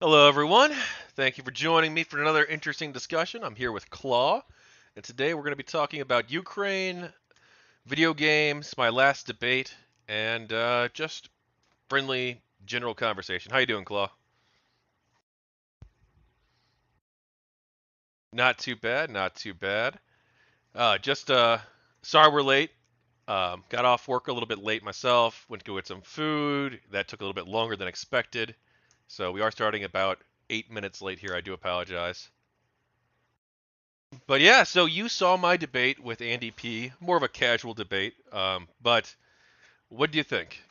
Hello, everyone. Thank you for joining me for another interesting discussion. I'm here with Klaw, and today we're going to be talking about Ukraine, video games, my last debate, and just friendly general conversation. How you doing, Klaw? Not too bad, not too bad. Just sorry we're late. Got off work a little bit late myself. Went to go get some food. That took a little bit longer than expected. So we are starting about 8 minutes late here. I do apologize. But yeah, so you saw my debate with Andy P. More of a casual debate. But what do you think?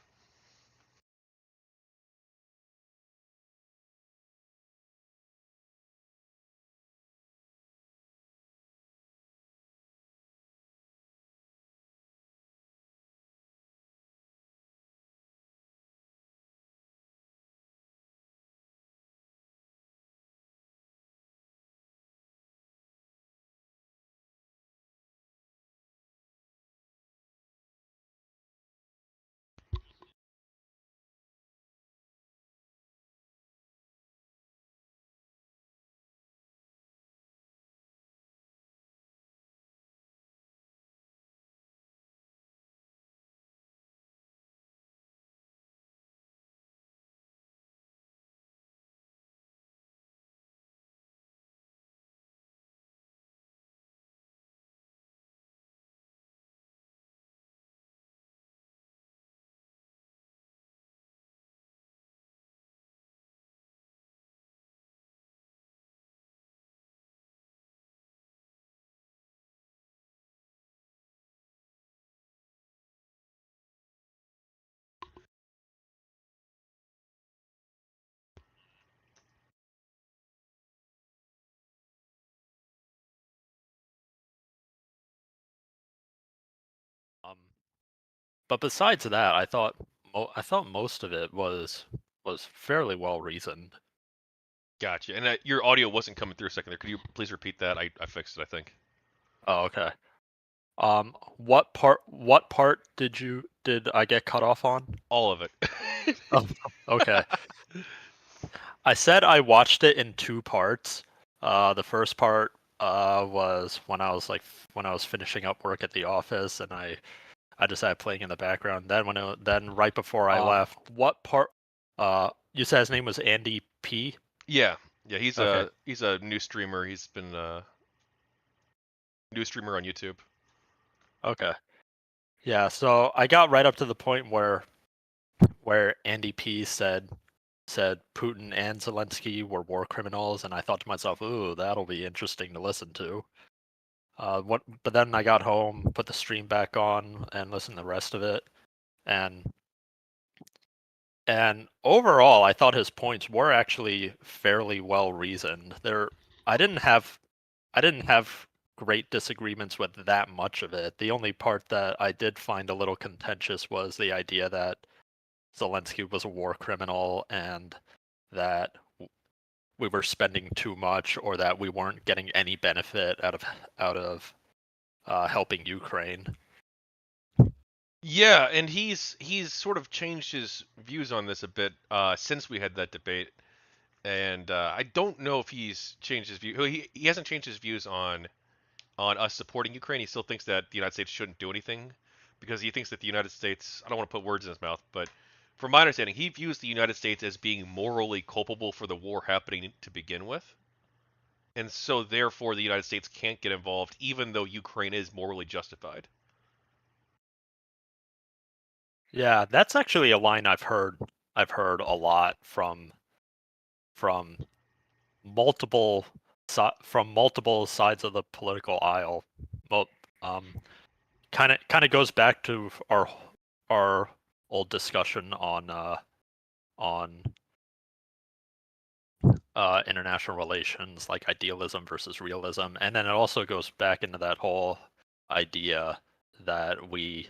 Um, but besides that, I thought most of it was fairly well reasoned. Gotcha. And your audio wasn't coming through a second there. Could you please repeat that? I fixed it, I think. Oh, okay. What part did I get cut off on? All of it. Oh, okay. I said I watched it in two parts. The first part was when I was finishing up work at the office, and I just had it playing in the background. Then right before I Ah, left, what part? You said his name was Andy P. yeah. Yeah, he's Okay. a new streamer. He's been a new streamer on YouTube. Okay. Yeah, so I got right up to the point where Andy P said Putin and Zelensky were war criminals, and I thought to myself, "Ooh, that'll be interesting to listen to." But then I got home, put the stream back on, and listened to the rest of it, and and overall, I thought his points were actually fairly well reasoned. I didn't have I didn't have great disagreements with that much of it. The only part that I did find a little contentious was the idea that Zelensky was a war criminal and that we were spending too much or that we weren't getting any benefit out of helping Ukraine. Yeah, and he's sort of changed his views on this a bit since we had that debate. And I don't know if he's changed his view. He hasn't changed his views on us supporting Ukraine. He still thinks that the United States shouldn't do anything because he thinks that the United States, I don't want to put words in his mouth, but from my understanding, he views the United States as being morally culpable for the war happening to begin with. And so therefore the United States can't get involved even though Ukraine is morally justified. Yeah, that's actually a line I've heard a lot from multiple from multiple sides of the political aisle. Well, um, kind of goes back to our old discussion on international relations, like idealism versus realism, and then it also goes back into that whole idea that we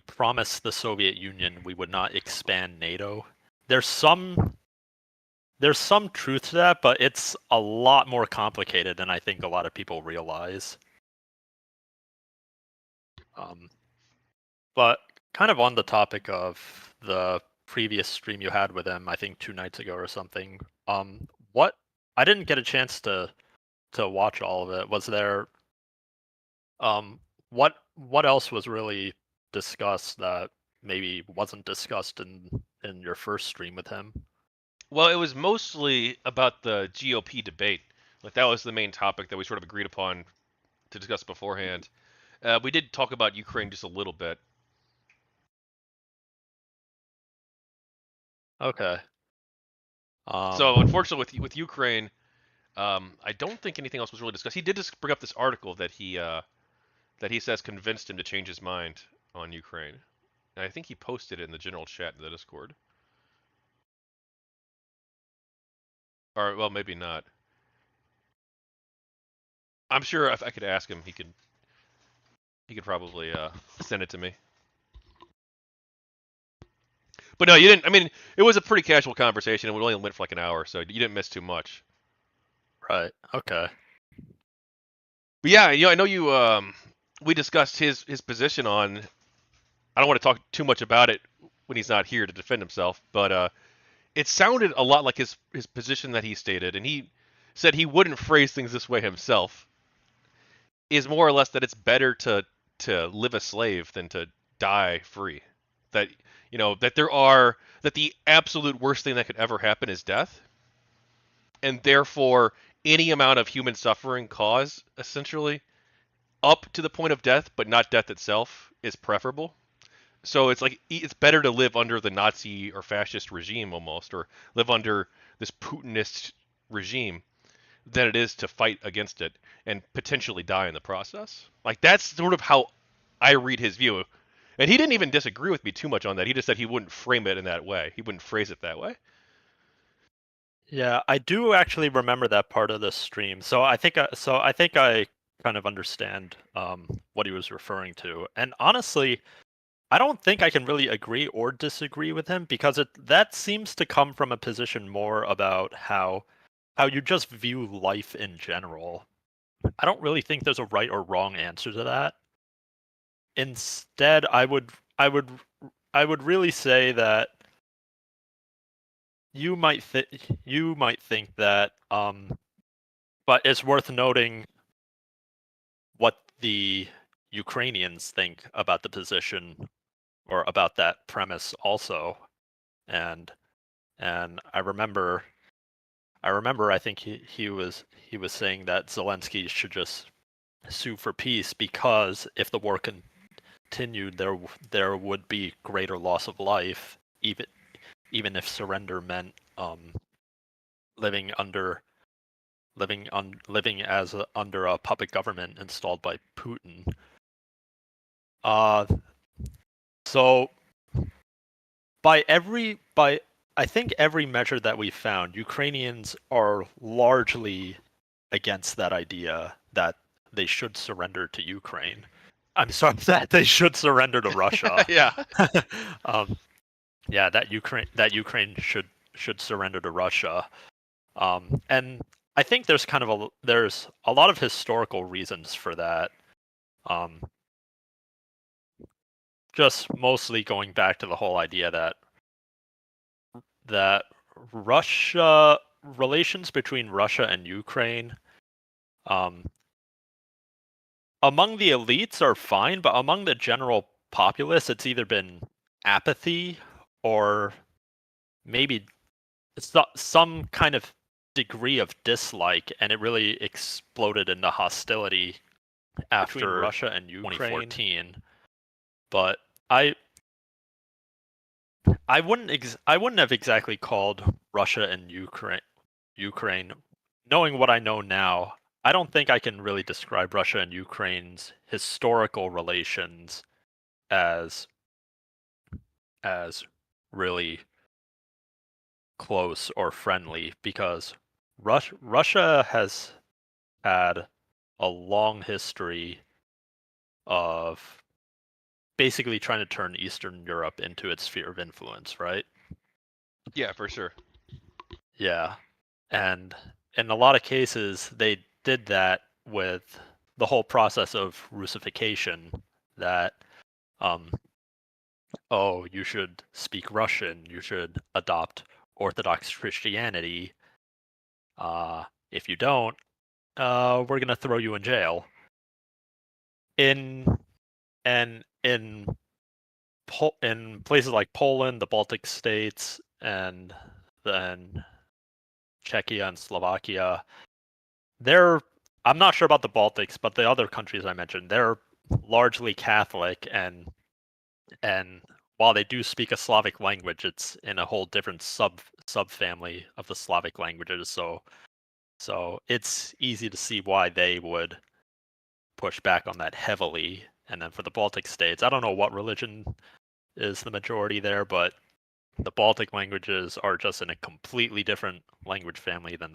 promised the Soviet Union we would not expand NATO. There's some there's some truth to that, but it's a lot more complicated than I think a lot of people realize. Um, but kind of on the topic of previous stream you had with him, I think 2 nights ago or something. What I didn't get a chance to watch all of it. Was there what else was really discussed that maybe wasn't discussed in your first stream with him? Well, it was mostly about the GOP debate. Like that was the main topic that we sort of agreed upon to discuss beforehand. We did talk about Ukraine just a little bit. Okay. So Um, unfortunately, with Ukraine, I don't think anything else was really discussed. He did just bring up this article that he says convinced him to change his mind on Ukraine. And I think he posted it in the general chat in the Discord. Or well, maybe not. I'm sure if I could ask him, he could probably send it to me. But no, you didn't. I mean, it was a pretty casual conversation, and we only went for like an hour, so you didn't miss too much. right. Okay. But yeah, I know you. We discussed his position on. I don't want to talk too much about it when he's not here to defend himself, but it sounded a lot like his position that he stated, and he said he wouldn't phrase things this way himself. Is more or less that it's better to live a slave than to die free. That that the absolute worst thing that could ever happen is death, and therefore any amount of human suffering caused essentially up to the point of death, but not death itself, is preferable. So it's like it's better to live under the Nazi or fascist regime almost, or live under this Putinist regime than it is to fight against it and potentially die in the process. Like that's sort of how I read his view. And he didn't even disagree with me too much on that. He just said he wouldn't frame it in that way. He wouldn't phrase it that way. Yeah, I do actually remember that part of the stream. So I think I kind of understand what he was referring to. And honestly, I don't think I can really agree or disagree with him because that seems to come from a position more about how you just view life in general. I don't really think there's a right or wrong answer to that. Instead, I would really say that you might think that but it's worth noting what the Ukrainians think about the position or about that premise also. And and I remember I think he was saying that Zelensky should just sue for peace because if the war continued there would be greater loss of life even if surrender meant living under under a puppet government installed by Putin. Uh, so by I think every measure that we found, Ukrainians are largely against that idea that they should surrender to Ukraine. I'm sorry that they should surrender to Russia. Yeah. um, yeah, that Ukraine should surrender to Russia. And I think there's a lot of historical reasons for that. Um, just mostly going back to the whole idea that Russia relations between Russia and Ukraine um, among the elites are fine, but among the general populace, it's either been apathy or maybe some kind of degree of dislike, and it really exploded into hostility after Russia and Ukraine 2014. But I wouldn't have exactly called Russia and Ukraine. Knowing what I know now, I don't think I can really describe Russia and Ukraine's historical relations as as really close or friendly because Russia has had a long history of basically trying to turn Eastern Europe into its sphere of influence, right? Yeah, for sure. Yeah. And in a lot of cases, they did that with the whole process of Russification that um, oh, you should speak Russian, you should adopt Orthodox Christianity. If you don't, we're gonna throw you in jail. In and in places like Poland, the Baltic states, and then Czechia and Slovakia, they're I'm not sure about the Baltics, but the other countries I mentioned, they're largely Catholic, and while they do speak a Slavic language, it's in a whole different subfamily of the Slavic languages. So it's easy to see why they would push back on that heavily. And then for the Baltic states, I don't know what religion is the majority there, but the Baltic languages are just in a completely different language family than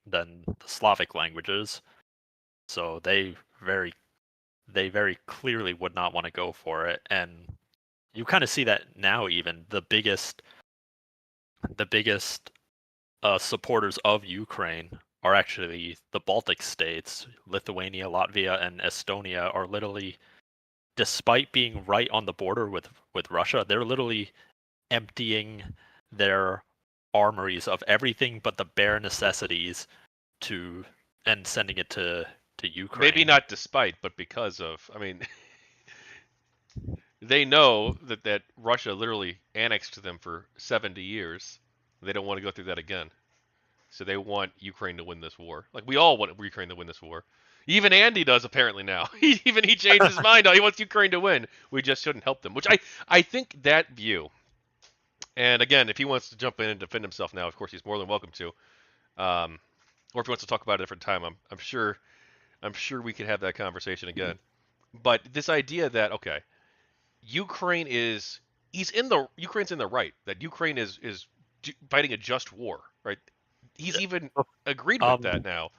than the Slavic languages. So they very clearly would not want to go for it. And you kind of see that now. Even the biggest supporters of Ukraine are actually the Baltic states. Lithuania, Latvia, and Estonia are literally, despite being right on the border with Russia, they're literally emptying their armories of everything but the bare necessities to and sending it to Maybe Ukraine. not despite, but because of. I mean, they know that Russia literally annexed them for 70 years. They don't want to go through that again. So they want Ukraine to win this war. Like we all want Ukraine to win this war. Even Andy does apparently now. He changed his mind. He wants Ukraine to win. We just shouldn't help them. Which I think that view. And again, if he wants to jump in and defend himself now, of course he's more than welcome to. Um, or if he wants to talk about it a different time, I'm sure we could have that conversation again. But this idea that okay, Ukraine is Ukraine's in the right. That Ukraine is fighting a just war, right? He's even agreed with Um, that now.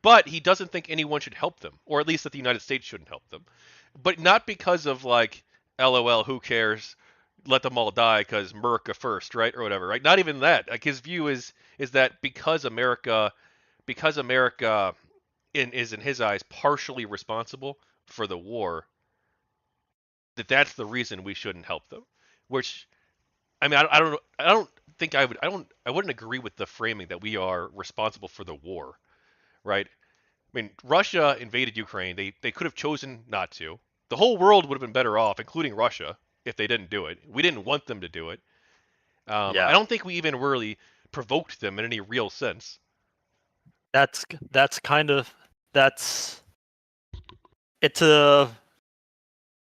But he doesn't think anyone should help them, or at least that the United States shouldn't help them. But not because of like, LOL, who cares? Let them all die because America first, right, or whatever, right? Not even that. Like his view is that because America is in his eyes partially responsible for the war, that's the reason we shouldn't help them. Which I mean, I don't think I wouldn't agree with the framing that we are responsible for the war, right? I mean, Russia invaded Ukraine. They could have chosen not to. The whole world would have been better off, including Russia, if they didn't do it. We didn't want them to do it. I yeah, don't think we even really provoked them in any real sense. that's kind of that's it's a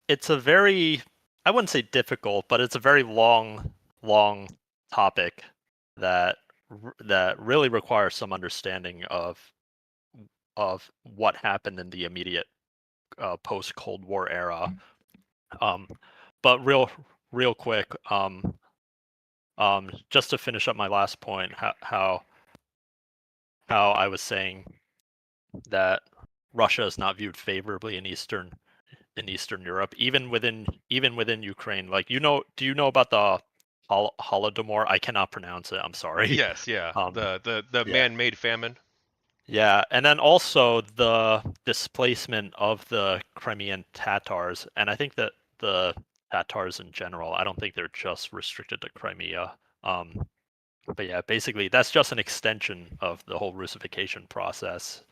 it's a very, I wouldn't say difficult, but it's a very long topic that that really requires some understanding of what happened in the immediate post Cold War era. Um, but real quick, just to finish up my last point, how I was saying that Russia is not viewed favorably in Eastern Europe, even within Ukraine. Like do you know about the Holodomor? I cannot pronounce it. I'm sorry. Yes, yeah. Um, The yeah, man-made famine. yeah, and then also the displacement of the Crimean Tatars, and I think that the Tatars in general. I don't think they're just restricted to Crimea. Um, but yeah, basically that's just an extension of the whole Russification process,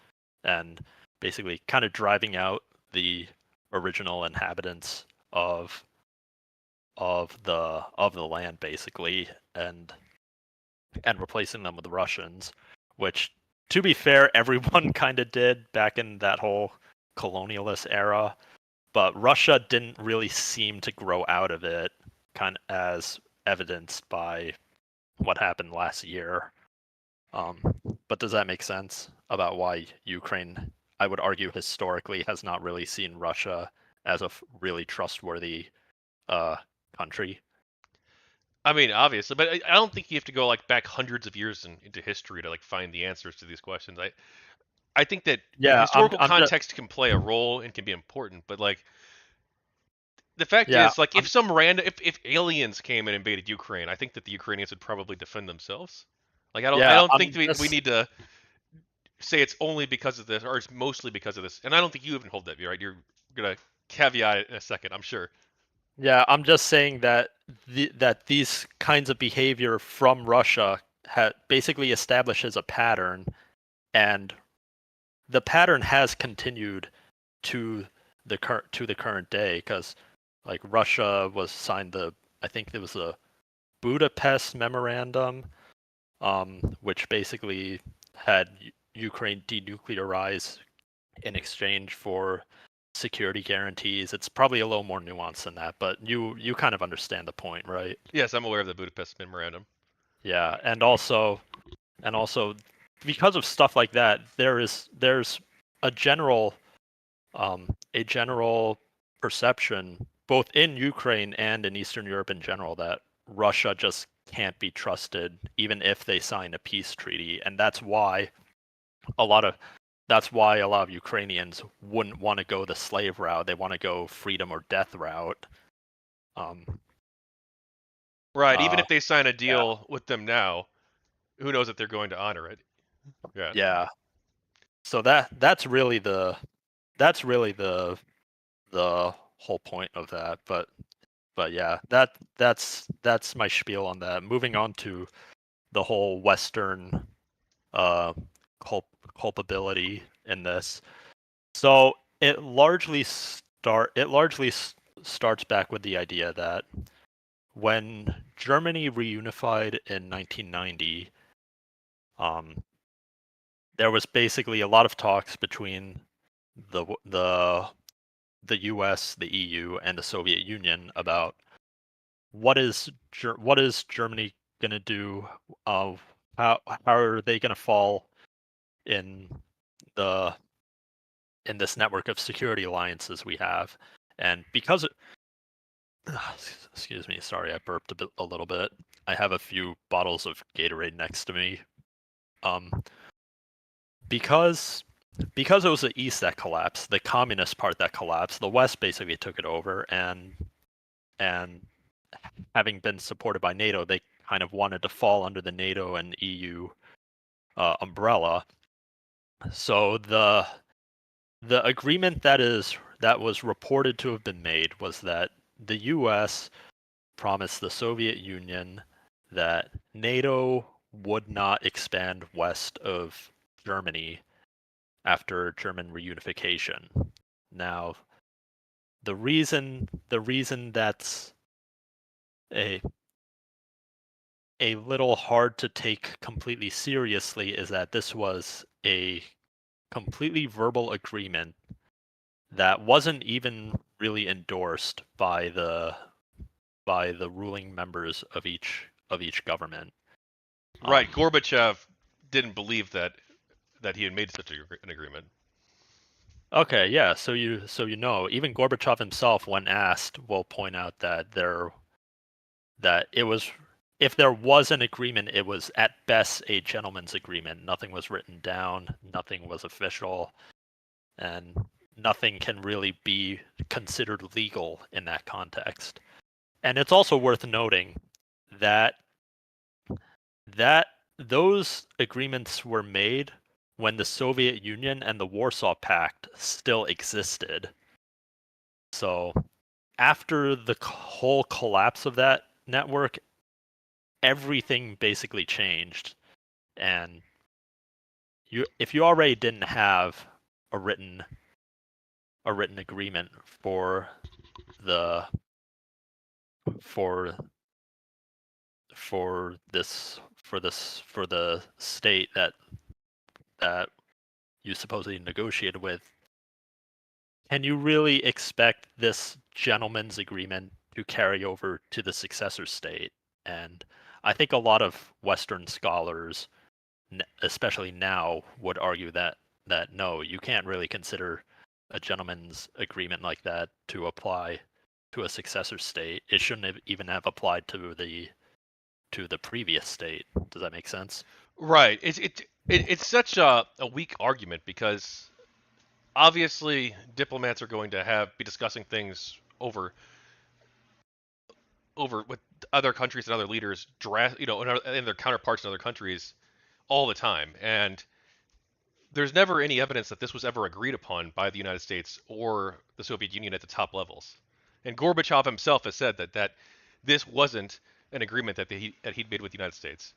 and basically kind of driving out the original inhabitants of of the land basically, and replacing them with Russians, which to be fair everyone kind of did back in that whole colonialist era, but Russia didn't really seem to grow out of it, kind of as evidenced by what happened last year. um, but does that make sense about why Ukraine, I would argue, historically has not really seen Russia as a really trustworthy uh, country? I mean, obviously, but I don't think you have to go like back hundreds of years into history to like find the answers to these questions. I think that Yeah, historical I'm just context can play a role and can be important, but like the fact yeah, is, like if aliens came and invaded Ukraine, I think that the Ukrainians would probably defend themselves. Like I yeah, don't think I'm we just need to say it's only because of this or it's mostly because of this. And I don't think you even hold that view, right? You're gonna caveat it in a second, I'm sure. Yeah, I'm just saying that that these kinds of behavior from Russia basically establishes a pattern, and the pattern has continued to the current day because like Russia was signed I think there was a Budapest memorandum, which basically had Ukraine denuclearize in exchange for security guarantees. It's probably a little more nuanced than that, but you kind of understand the point, right? Yes, I'm aware of the Budapest Memorandum. Yeah, and also because of stuff like that, there's a general perception both in Ukraine and in Eastern Europe in general that Russia just can't be trusted even if they sign a peace treaty, and a lot of that's why a lot of Ukrainians wouldn't want to go the slave route. They want to go freedom or death route. Um, Right. Even uh, if they sign a yeah, deal with them now, who knows if they're going to honor it? Yeah. yeah. So that's really the whole point of that. But yeah, that's my spiel on that. Moving on to the whole Western uh, culpability in this. So it largely starts back with the idea that when Germany reunified in 1990, um, there was basically a lot of talks between the the the U.S., the EU, and the Soviet Union about what is Germany gonna do? Uh, how are they gonna fall in the in this network of security alliances we have? And because excuse me, sorry, I burped a little bit. I have a few bottles of Gatorade next to me. Um, because because it was the East that collapsed, the communist part that collapsed, the West basically took it over, and having been supported by NATO, they kind of wanted to fall under the NATO and EU umbrella. So the agreement that was reported to have been made was that the U.S. promised the Soviet Union that NATO would not expand west of Germany after German reunification. Now, the reason that's a a little hard to take completely seriously is that this was a completely verbal agreement that wasn't even really endorsed by the ruling members of each government. Right. Um, Gorbachev didn't believe that he had made such an agreement. okay, yeah, so you know, even Gorbachev himself, when asked, will point out that it was if there was an agreement, it was at best a gentleman's agreement. Nothing was written down, nothing was official, and nothing can really be considered legal in that context. And it's also worth noting that that those agreements were made when the Soviet Union and the Warsaw Pact still existed. So after the whole collapse of that network, everything basically changed. And if you already didn't have a written agreement the for for the state that you supposedly negotiated with, can you really expect this gentleman's agreement to carry over to the successor state? And I think a lot of Western scholars, especially now, would argue that no, you can't really consider a gentleman's agreement like that to apply to a successor state. It shouldn't have even have applied to the previous state. Does that make sense? Right. It's such a weak argument because obviously diplomats are going to be discussing things over with other countries and other leaders, and their counterparts in other countries all the time, and there's never any evidence that this was ever agreed upon by the United States or the Soviet Union at the top levels. And Gorbachev himself has said that this wasn't an agreement that he'd made with the United States.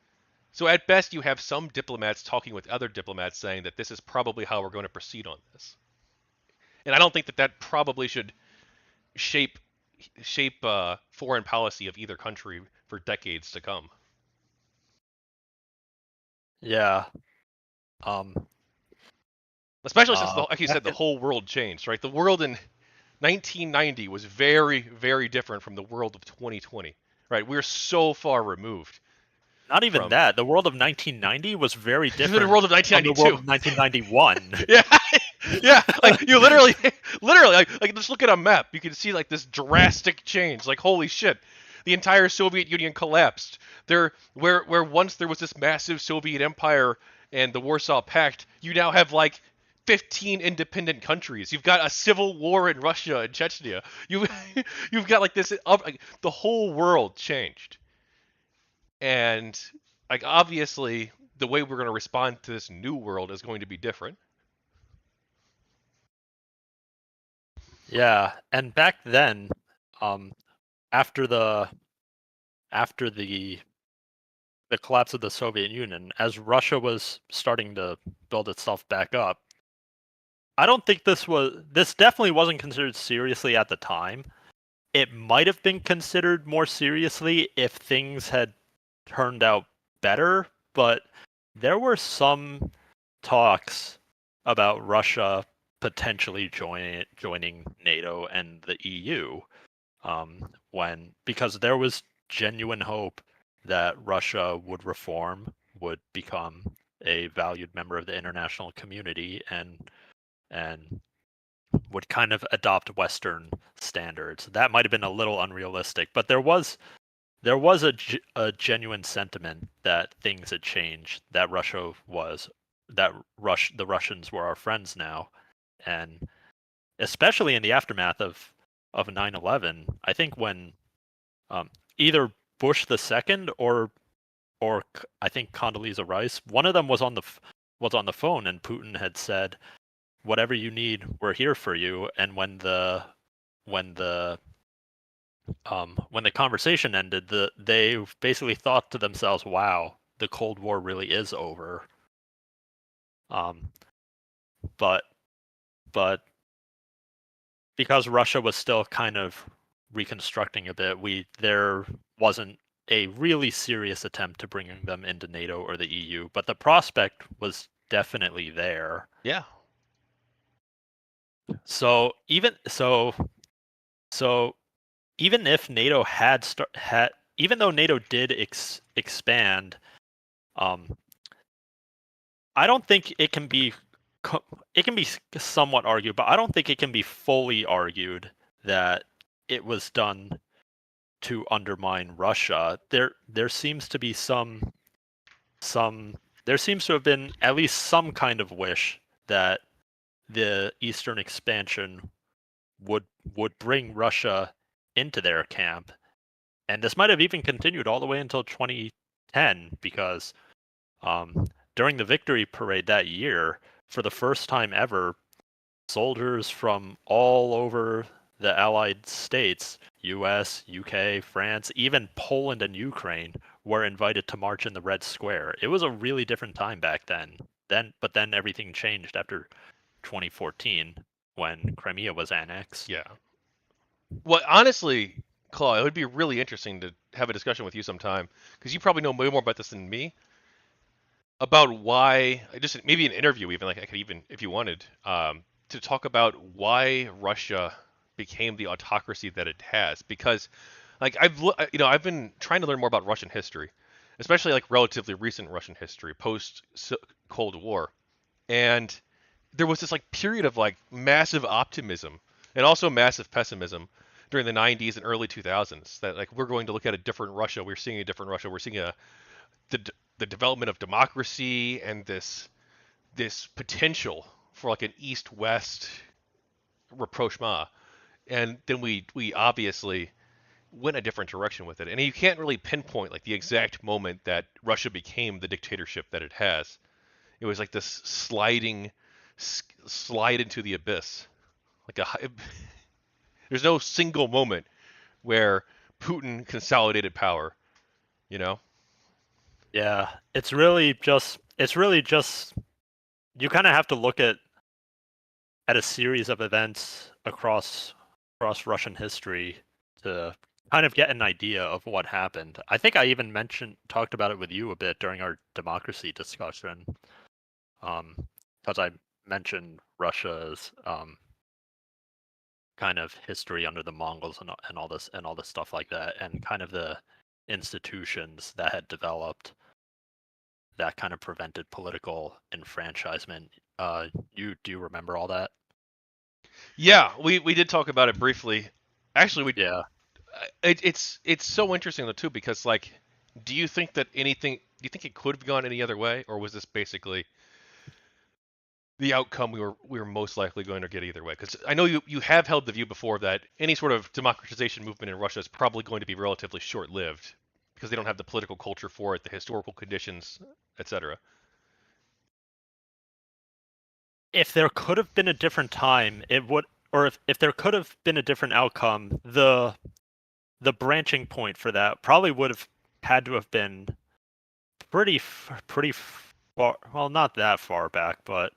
So at best, you have some diplomats talking with other diplomats saying that this is probably how we're going to proceed on this. And I don't think that probably should shape foreign policy of either country for decades to come. Yeah. Um. Especially since, like you Back said, the whole world changed, right? The world in 1990 was very, very different from the world of 2020, right? We're so far removed Not even from that. The world of 1990 was very the different world of from the world 1992. of 1991. Yeah, yeah. Like you literally, like just look at a map. You can see like this drastic change. Like holy shit, the entire Soviet Union collapsed. Where once there was this massive Soviet empire and the Warsaw Pact, you now have like 15 independent countries. You've got a civil war in Russia and Chechnya. You you've got like this. Like, the whole world changed, and like obviously the way we're going to respond to this new world is going to be different. Yeah, and back then, um, after the after the collapse of the Soviet Union, as Russia was starting to build itself back up, I don't think this definitely wasn't considered seriously at the time. It might have been considered more seriously if things had turned out better, but there were some talks about Russia potentially joining NATO and the EU, because there was genuine hope that Russia would reform, would become a valued member of the international community, and would kind of adopt Western standards. That might have been a little unrealistic, but there was a genuine sentiment that things had changed, that the Russians were our friends now, and especially in the aftermath of 9/11, I think when either Bush the second or I think Condoleezza Rice, one of them was on the phone, and Putin had said, "Whatever you need, we're here for you." And when the when the conversation ended, they basically thought to themselves, "Wow, the Cold War really is over." Um, but but because Russia was still kind of reconstructing a bit, there wasn't a really serious attempt to bringing them into NATO or the EU, but the prospect was definitely there. Yeah. So so even if NATO even though NATO did expand, um, I don't think it can be somewhat argued, but I don't think it can be fully argued that it was done to undermine Russia. There seems to be some there seems to have been at least some kind of wish that the eastern expansion would would bring Russia into their camp. And this might have even continued all the way until 2010, because during the victory parade that year, for the first time ever, soldiers from all over the Allied states, US, UK, France, even Poland and Ukraine, were invited to march in the Red Square. It was a really different time back then. But then everything changed after 2014 when Crimea was annexed. Yeah. Well, honestly, Claw, it would be really interesting to have a discussion with you sometime because you probably know way more about this than me about why. Just maybe an interview, even like I could even, if you wanted, to talk about why Russia became the autocracy that it has. Because, like, I've been trying to learn more about Russian history, especially like relatively recent Russian history, post Cold War, and there was this like period of like massive optimism and also massive pessimism during the 90s and early 2000s that like we're going to look at a different Russia. We're seeing a different Russia. We're seeing the development of democracy and this potential for like an east-west rapprochement. And then we obviously went a different direction with it. And you can't really pinpoint like the exact moment that Russia became the dictatorship that it has. It was like this slide into the abyss, like a There's no single moment where Putin consolidated power. You know? Yeah, it's really just you kind of have to look at a series of events across Russian history to kind of get an idea of what happened. I think I even talked about it with you a bit during our democracy discussion, because I mentioned Russia's kind of history under the Mongols and all this stuff like that, and kind of the institutions that had developed that kind of prevented political enfranchisement. Do you remember all that? Yeah, we did talk about it briefly. Actually, we Yeah. it's so interesting though too because like, do you think that anything? Do you think it could have gone any other way, or was this basically the outcome we were most likely going to get either way? Because I know you have held the view before that any sort of democratization movement in Russia is probably going to be relatively short lived because they don't have the political culture for it, the historical conditions, etc. If there could have been a different time, it would, or if there could have been a different outcome, the branching point for that probably would have had to have been pretty far. Well, not that far back, but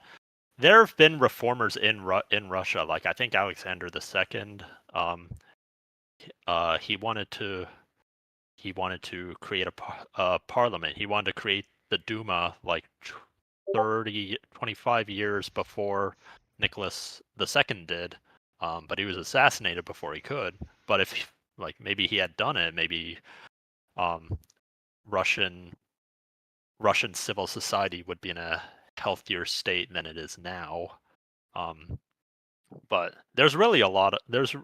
there have been reformers in Russia. Like I think Alexander II, um, he wanted to create a parliament. He wanted to create the Duma like 25 years before Nicholas II did. But he was assassinated before he could. But if like maybe he had done it, maybe um, Russian Russian civil society would be in a healthier state than it is now. Um, but there's really a lot of there's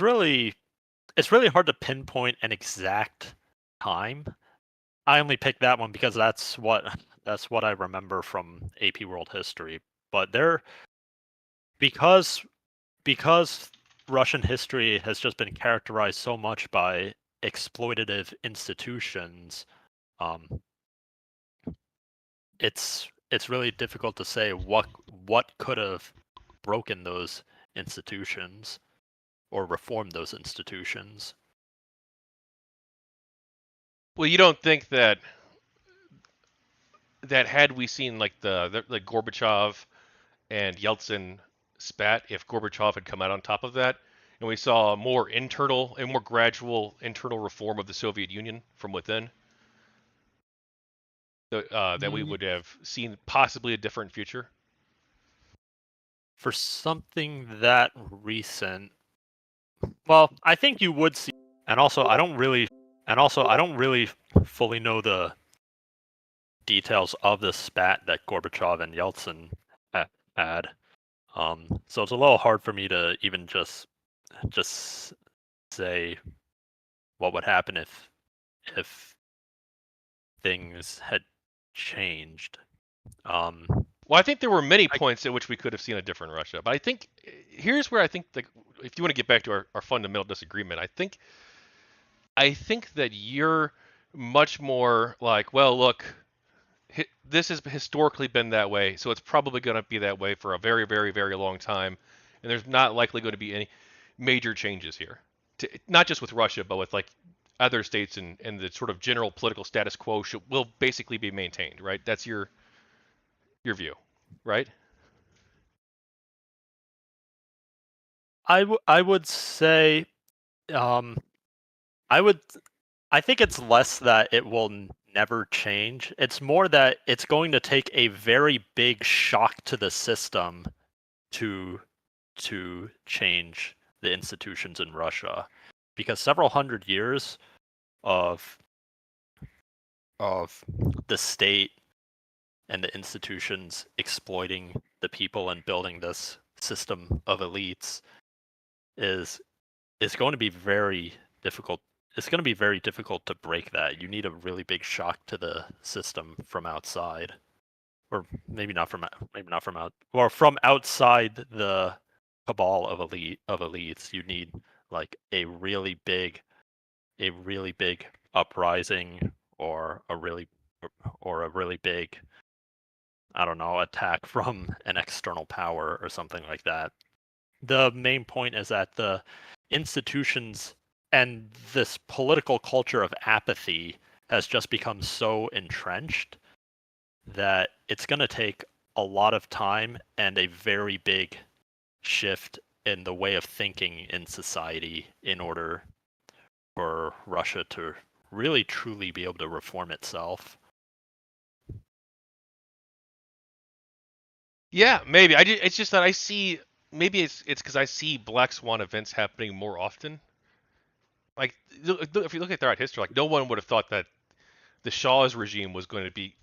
really it's really hard to pinpoint an exact time. I only picked that one because that's what I remember from AP World History. But there because because Russian history has just been characterized so much by exploitative institutions, um, it's really difficult to say what could have broken those institutions or reformed those institutions. Well, you don't think that had we seen like like Gorbachev and Yeltsin spat, if Gorbachev had come out on top of that, and we saw a more internal and more gradual internal reform of the Soviet Union from within, that we Mm, would have seen possibly a different future. For something that recent, well, I think you would see, and also I don't really fully know the details of the spat that Gorbachev and Yeltsin had. So it's a little hard for me to even just say what would happen if things had changed. Um, Well, I think there were many I, points at which we could have seen a different Russia, but I think here's where I think, like, if you want to get back to our fundamental disagreement, I think that you're much more like, well, look, this has historically been that way, so it's probably going to be that way for a very, very, very long time, and there's not likely going to be any major changes here. Not just with Russia, but with like other states, and the sort of general political status quo will basically be maintained, right? That's your view, right? I would say um, I would I think it's less that it will never change. It's more that it's going to take a very big shock to the system to change the institutions in Russia, because several hundred years of of the state and the institutions exploiting the people and building this system of elites is going to be very difficult. It's going to be very difficult to break that. You need a really big shock to the system from outside, or maybe not from out, or from outside the cabal of elites. You need like a really big uprising, or a really big, I don't know, attack from an external power or something like that. the main point is that the institutions and this political culture of apathy has just become so entrenched that it's going to take a lot of time and a very big shift in the way of thinking in society in order for Russia to really truly be able to reform itself. Yeah, maybe. It's just that I see. Maybe it's because I see Black Swan events happening more often. Like, if you look at throughout history, like no one would have thought that the Shah's regime was going to be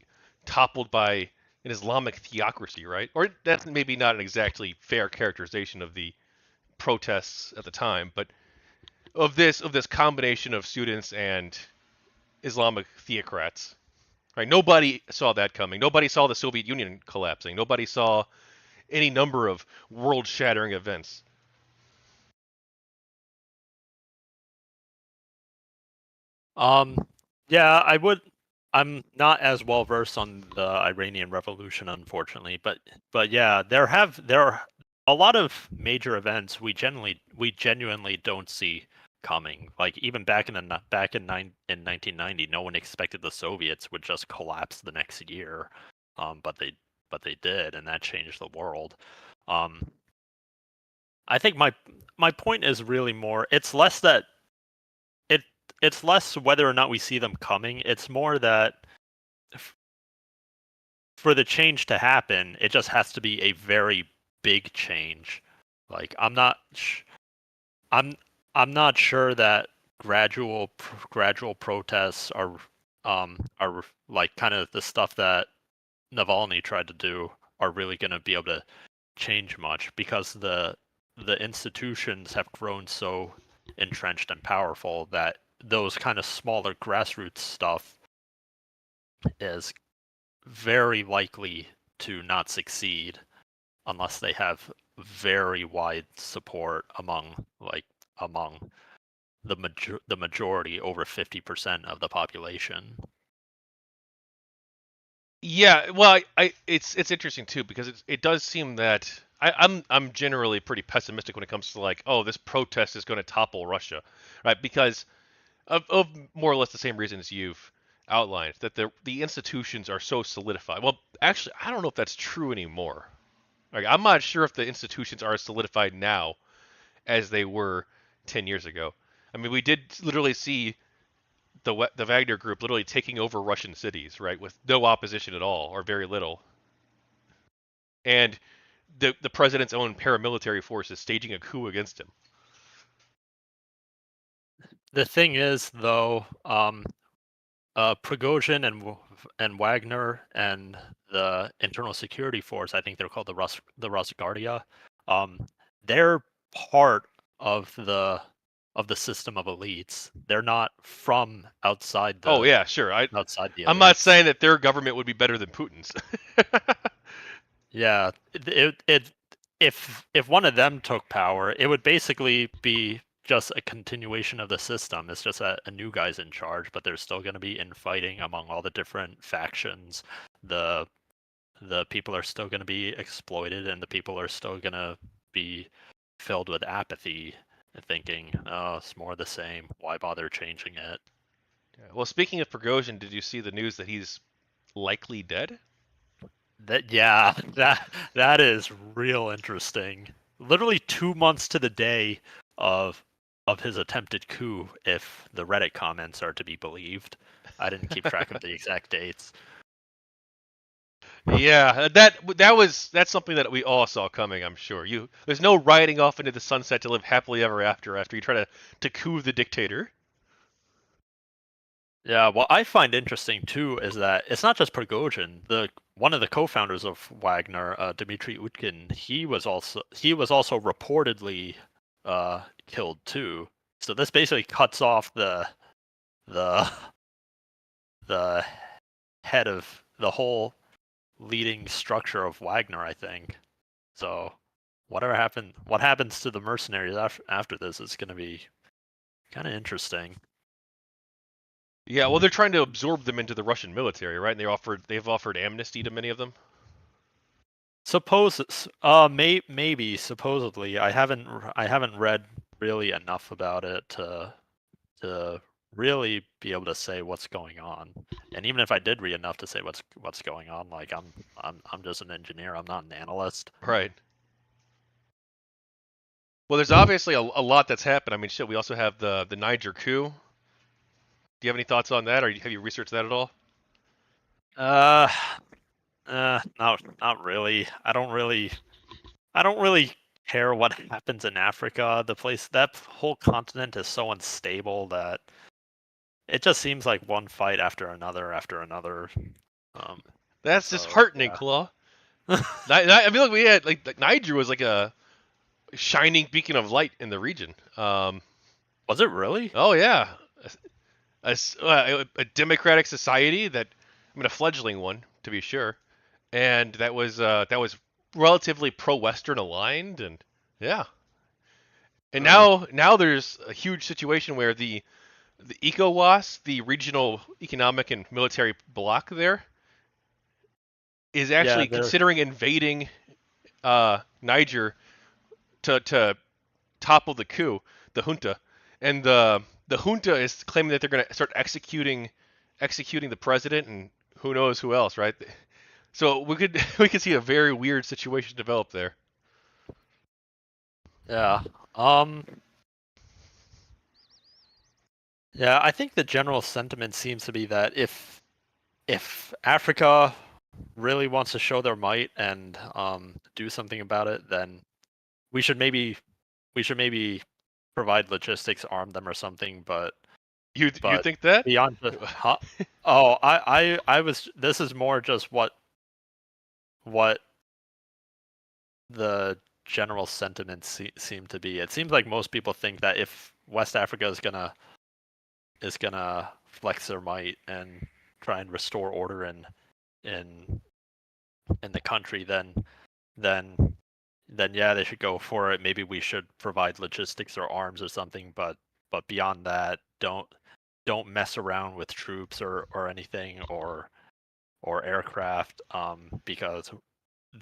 toppled by an Islamic theocracy, right? Or that's maybe not an exactly fair characterization of the protests at the time, but of this combination of students and Islamic theocrats. Right? Nobody saw that coming. Nobody saw the Soviet Union collapsing. Nobody saw any number of world-shattering events. Um, yeah, I would. I'm not as well versed on the Iranian Revolution, unfortunately, but yeah, there are a lot of major events we genuinely don't see coming. Like even back in 1990, no one expected the Soviets would just collapse the next year, but they did, and that changed the world. Um, I think my point is really more. It it's less whether or not we see them coming. It's more that f- for the change to happen, it just has to be a very big change. Like I'm I'm not sure that gradual protests are like kind of the stuff that Navalny tried to do are really going to be able to change much because the institutions have grown so entrenched and powerful that those kind of smaller grassroots stuff is very likely to not succeed unless they have very wide support among the majority over 50% of the population. Yeah, well, it's interesting too because it does seem that I'm generally pretty pessimistic when it comes to like, oh, this protest is going to topple Russia, right? Because of more or less the same reasons you've outlined, that the institutions are so solidified. Well, actually, I don't know if that's true anymore. Like, I'm not sure if the institutions are as solidified now as they were 10 years ago. I mean, we did literally see the Wagner group literally taking over Russian cities, right, with no opposition at all or very little, and the president's own paramilitary forces staging a coup against him. The thing is, though, Prigozhin and Wagner and the Internal Security Force, I think they're called the Rosguardia. Um, they're part of the system of elites. They're not from Oh yeah, sure. outside the I'm not elites. saying that their government would be better than Putin's. Yeah, if one of them took power, it would basically be just a continuation of the system. It's just a new guy's in charge, but there's still going to be infighting among all the different factions. The the people are still going to be exploited, and the people are still going to be filled with apathy, thinking, "Oh, it's more the same. Why bother changing it?" Well, speaking of Prigozhin, did you see the news that he's likely dead? That yeah, that is real interesting. Literally 2 months to the day of of his attempted coup, if the Reddit comments are to be believed. I didn't keep track of the exact dates. Yeah, that's something that we all saw coming. I'm sure. There's no riding off into the sunset to live happily ever after you try to coup the dictator. Yeah, what I find interesting too is that it's not just Prigozhin. The one of the co-founders of Wagner, Dmitry Utkin, he was also reportedly killed too. So this basically cuts off the the head of the whole leading structure of Wagner, I think. So what happens to the mercenaries after this is going to be kind of interesting. Yeah, well, they're trying to absorb them into the Russian military, right? And they've offered amnesty to many of them. Maybe supposedly. I haven't read really enough about it to really be able to say what's going on. And even if I did read enough to say what's going on, like I'm just an engineer. I'm not an analyst. Right. Well, there's obviously a lot that's happened. I mean, shit. We also have the Niger coup. Do you have any thoughts on that, or have you researched that at all? Uh, not really. I don't really care what happens in Africa. That whole continent is so unstable that it just seems like one fight after another after another. Um, That's so disheartening, yeah. Klaw. I feel like we had like Niger was like a shining beacon of light in the region. Was it really? Oh yeah, a democratic society that, I mean, a fledgling one to be sure, and that was relatively pro-Western aligned, and yeah, and Uh, now there's a huge situation where the ECOWAS, the regional economic and military bloc there, is yeah, actually considering invading Niger to topple the coup, the junta, and the junta is claiming that they're going to start executing the president and who knows who else, right? So we could we could see a very weird situation develop there. yeah. Um, yeah, I think the general sentiment seems to be that if Africa really wants to show their might and do something about it, then we should maybe we should maybe provide logistics, arm them or something. You But think that? beyond the huh? Oh, I was. This is more just what the general sentiment seem to be. It seems like most people think that if West Africa is gonna flex their might and try and restore order in in the country, then then yeah, they should go for it. Maybe we should provide logistics or arms or something, but beyond that, don't mess around with troops or anything or aircraft, because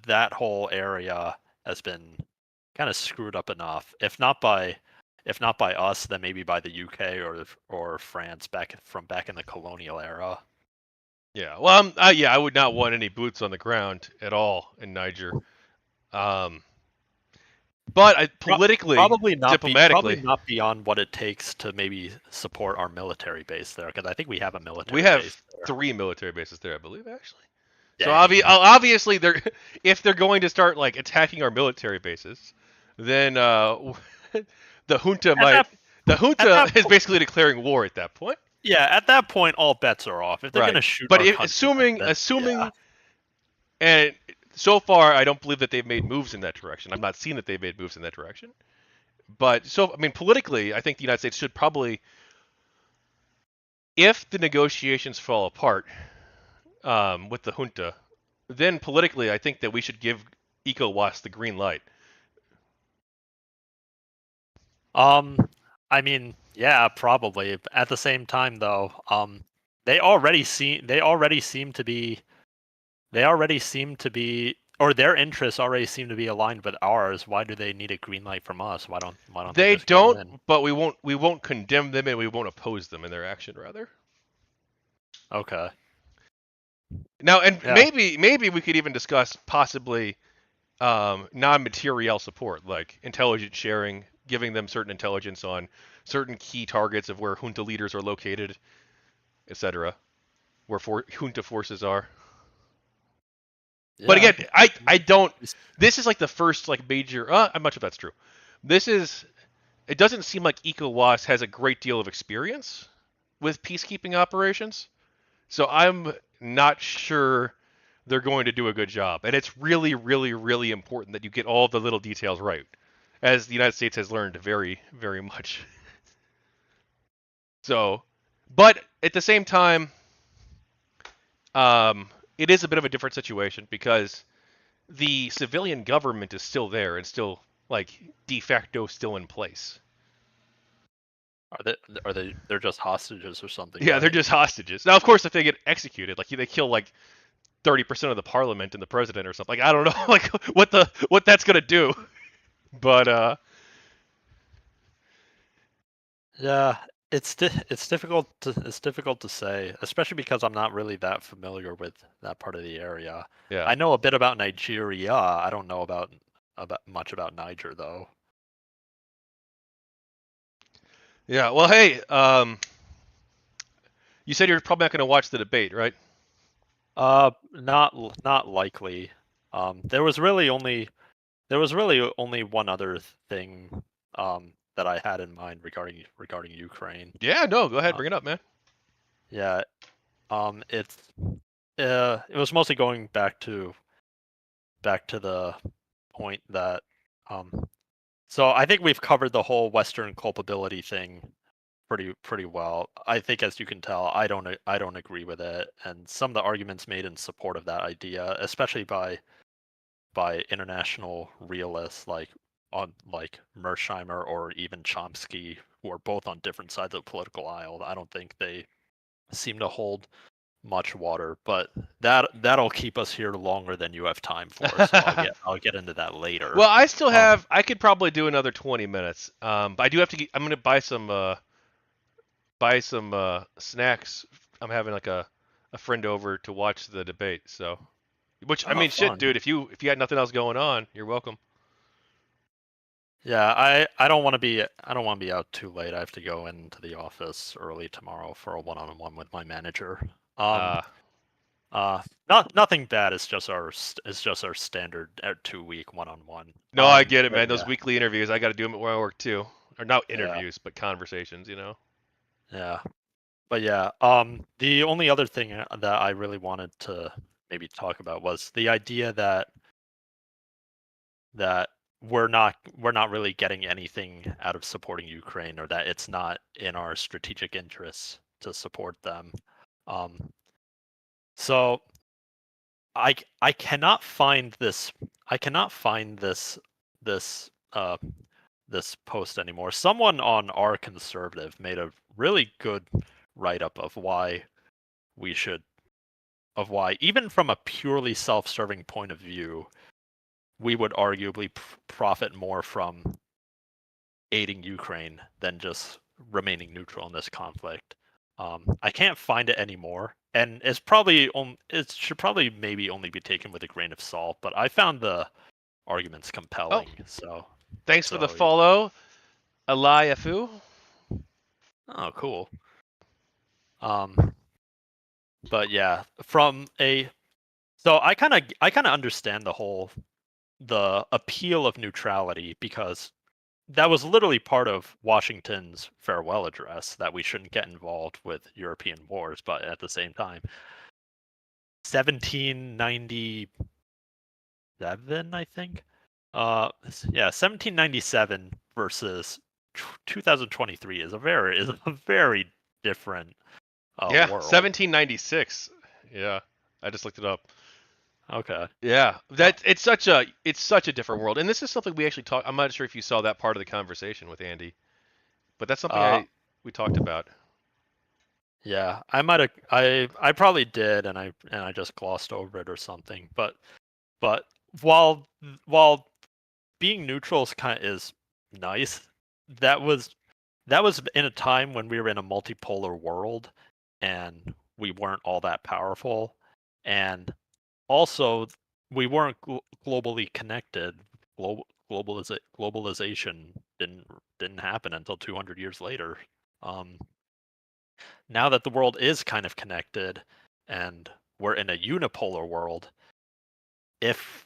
that whole area has been kind of screwed up enough. If not by us, then maybe by the UK or France back in the colonial era. Yeah. Well, yeah, I would not want any boots on the ground at all in Niger. Um, but politically, Probably diplomatically, not beyond what it takes to maybe support our military base there, because I think we have a we military have base there. 3 military bases there, I believe, actually. So Dang. obviously, they're if they're going to start like attacking our military bases, then the junta At might. that The at junta that is po- basically declaring war at that point, yeah, at that point all bets are off. If they're right? gonna shoot But our country, then yeah. assuming, and so far I don't believe that they've made moves in that direction. I'm not seeing that they've made moves in that direction. But so I mean, politically, I think the United States should probably, if the negotiations fall apart with the junta, then politically, I think that we should give ECOWAS the green light. Um, I mean, yeah, probably. At the same time, though, they already seem to be, or their interests already seem to be aligned with ours. Why do they need a green light from us? Why don't they They just go don't, in? but we won't condemn them and we won't oppose them in their action rather. Okay. Now, and Yeah. maybe we could even discuss possibly non-materiel support, like intelligence sharing, giving them certain intelligence on certain key targets of where junta leaders are located, etc., where junta forces are. But Yeah. again, I don't. This is like the first like major. I'm not sure that's true. This is. It doesn't seem like ECOWAS has a great deal of experience with peacekeeping operations, so I'm not sure they're going to do a good job. And it's really, really, really important that you get all the little details right, as the United States has learned very, very much. So, but at the same time, it is a bit of a different situation because the civilian government is still there and still like de facto still in place. They're just hostages or something, Yeah, they're right? just hostages. Now, of course, if they get executed, like they kill like 30% of the parliament and the president or something. Like I don't know, like what that's gonna do. But Yeah, it's difficult to say, especially because I'm not really that familiar with that part of the area. yeah, I know a bit about Nigeria. I don't know about much about Niger though. yeah. Well, hey, you said you're probably not gonna watch the debate, right? Not likely. There was really only one other thing that I had in mind regarding Ukraine. Yeah, no, go ahead, Uh, bring it up, man. yeah, it's it was mostly going back to the point that um so I think we've covered the whole Western culpability thing pretty well. I think as you can tell, I don't agree with it, and some of the arguments made in support of that idea, especially by international realists like Mersheimer or even Chomsky, who are both on different sides of the political aisle. I don't think they seem to hold much water, but that'll keep us here longer than you have time for. So I'll get into that later. Well, I still Um, have. I could probably do another 20 minutes. But I do have to. I'm gonna buy some snacks. I'm having like a friend over to watch the debate. So, which I oh, mean, shit, fun. dude. If you had nothing else going on, you're welcome. Yeah, I don't want to be out too late. I have to go into the office early tomorrow for a one-on-one with my manager. Um, Uh, nothing bad. It's just our standard 2 week one-on-one. no, I get it, But man. Those yeah, weekly interviews, I got to do them at where I work too. Or not yeah, interviews, but conversations. You know. yeah. But yeah, the only other thing that I really wanted to maybe talk about was the idea that we're not really getting anything out of supporting Ukraine, or that it's not in our strategic interests to support them. Um, so I cannot find this this post anymore. Someone on our conservative made a really good write up we should of why, even from a purely self-serving point of view, we would arguably profit more from aiding Ukraine than just remaining neutral in this conflict. I can't find it anymore, and it should probably maybe only be taken with a grain of salt. But I found the arguments Oh, compelling, thanks for the so follow, Eliafu. oh cool. Um, but yeah, from a so I kind of understand the appeal of neutrality, because that was literally part of Washington's farewell address, that we shouldn't get involved with European wars. But at the same time, 1797, I think. Yeah, 1797 versus 2023 is a very different Yeah, world. 1796. Yeah, I just looked it up. Okay. Yeah, Uh, that it's such a different world, and this is something we actually talked. I'm not sure if you saw that part of the conversation with Andy, but that's something uh, we talked about. yeah, I probably did, and I just glossed over it or something. But while while being neutral is nice, that was that was in a time when we were in a multipolar world, and we weren't all that powerful, and also we weren't globally connected. Globalization didn't happen until 200 years later. Um, Now that the world is kind of connected, and we're in a unipolar world, if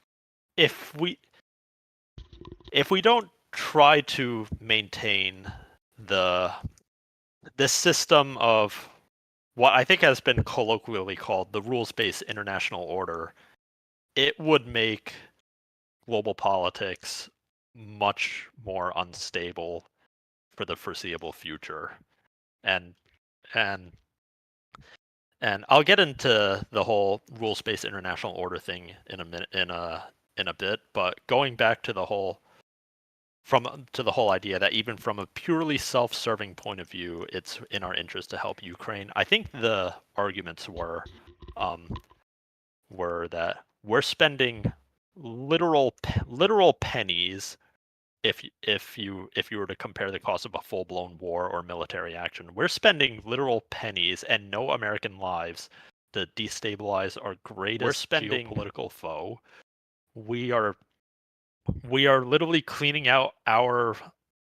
if we if we don't try to maintain the this system of what I think has been colloquially called the rules-based international order, it would make global politics much more unstable for the foreseeable future. And and and I'll get into the whole rules-based international order thing in a minute, in a bit. But going back to the whole idea that even from a purely self-serving point of view, it's in our interest to help Ukraine. I think the arguments um, were that we're spending literal pennies if you were to compare the cost of a full-blown war or military action. We're spending literal pennies and no American lives to destabilize our greatest geopolitical foe. We are literally cleaning out our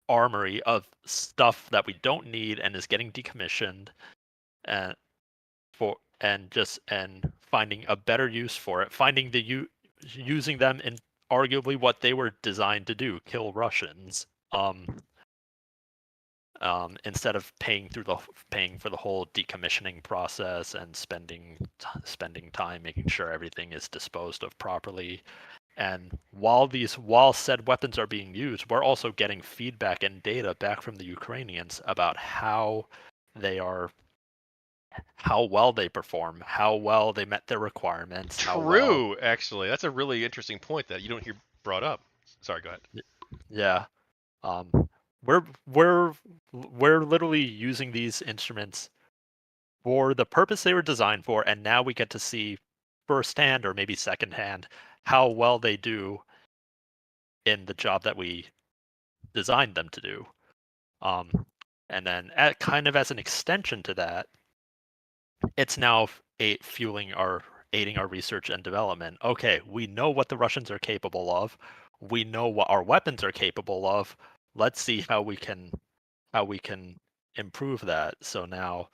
armory of stuff that we don't need and is getting decommissioned, and and finding a better use for it, using them in arguably what they were designed to do, kill Russians. Instead of paying for the whole decommissioning process and spending time making sure everything is disposed of properly. And while said weapons are being used, we're also getting feedback and data back from the Ukrainians about how well they perform, how well they met their requirements, how well. True, actually. That's a really interesting point that you don't hear brought up. Sorry, go ahead. Yeah. Um, we're literally using these instruments for the purpose they were designed for, and now we get to see firsthand or maybe secondhand how well they do in the job that we designed them to do. And then kind of as an extension to that, it's now aiding our research and development. Okay, we know what the Russians are capable of. We know what our weapons are capable of. Let's see how we can improve that. So now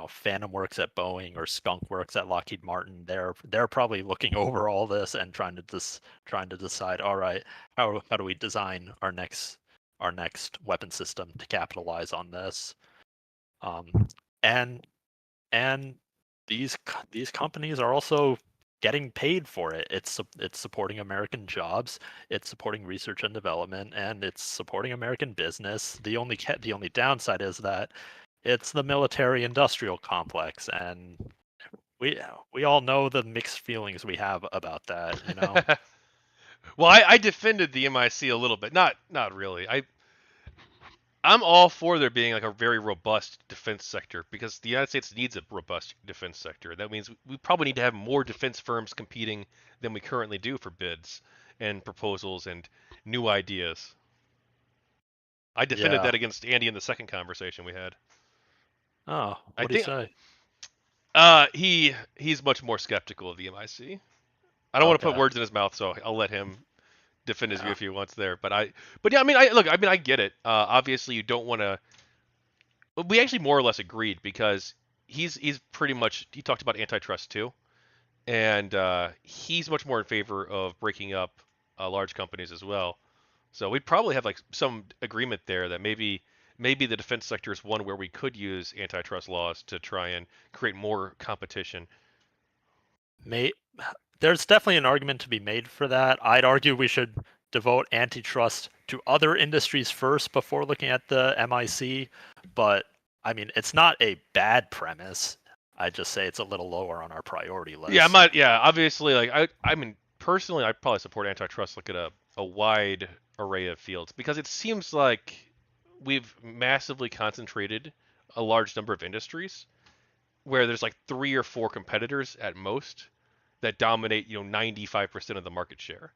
Phantom works at Boeing or Skunk works at Lockheed Martin. They're probably looking over all this and trying to decide, all right, how do we design our next weapon system to capitalize on this. And and these companies are also getting paid for it. It's supporting American jobs, it's supporting research and development, and it's supporting American business. The only downside is that it's the military industrial complex, and we all know the mixed feelings we have about that, you know. Well, I defended the MIC a little bit. Not really. I'm all for there being like a very robust defense sector because the United States needs a robust defense sector. That means we probably need to have more defense firms competing than we currently do for bids and proposals and new ideas. I defended Yeah. that against Andy in the second conversation we had. Oh, I what do you think say? he's much more skeptical of the MIC. I don't want to put Okay. words in his mouth, so I'll let him defend his view Yeah. if he wants there. But yeah, I mean, I get it. Obviously, you don't want to. We actually more or less agreed because he's pretty much he talked about antitrust too, and he's much more in favor of breaking up large companies as well. So we'd probably have like some agreement there that maybe the defense sector is one where we could use antitrust laws to try and create more competition. May There's definitely an argument to be made for that. I'd argue we should devote antitrust to other industries first before looking at the MIC, but I mean, it's not a bad premise. I just say it's a little lower on our priority Yeah, I'm list. not. Yeah, obviously, like I mean, personally, I probably support antitrust. Look at a wide array of fields because it seems like we've massively concentrated a large number of industries where there's like three or four competitors at most that dominate, 95% of the market share.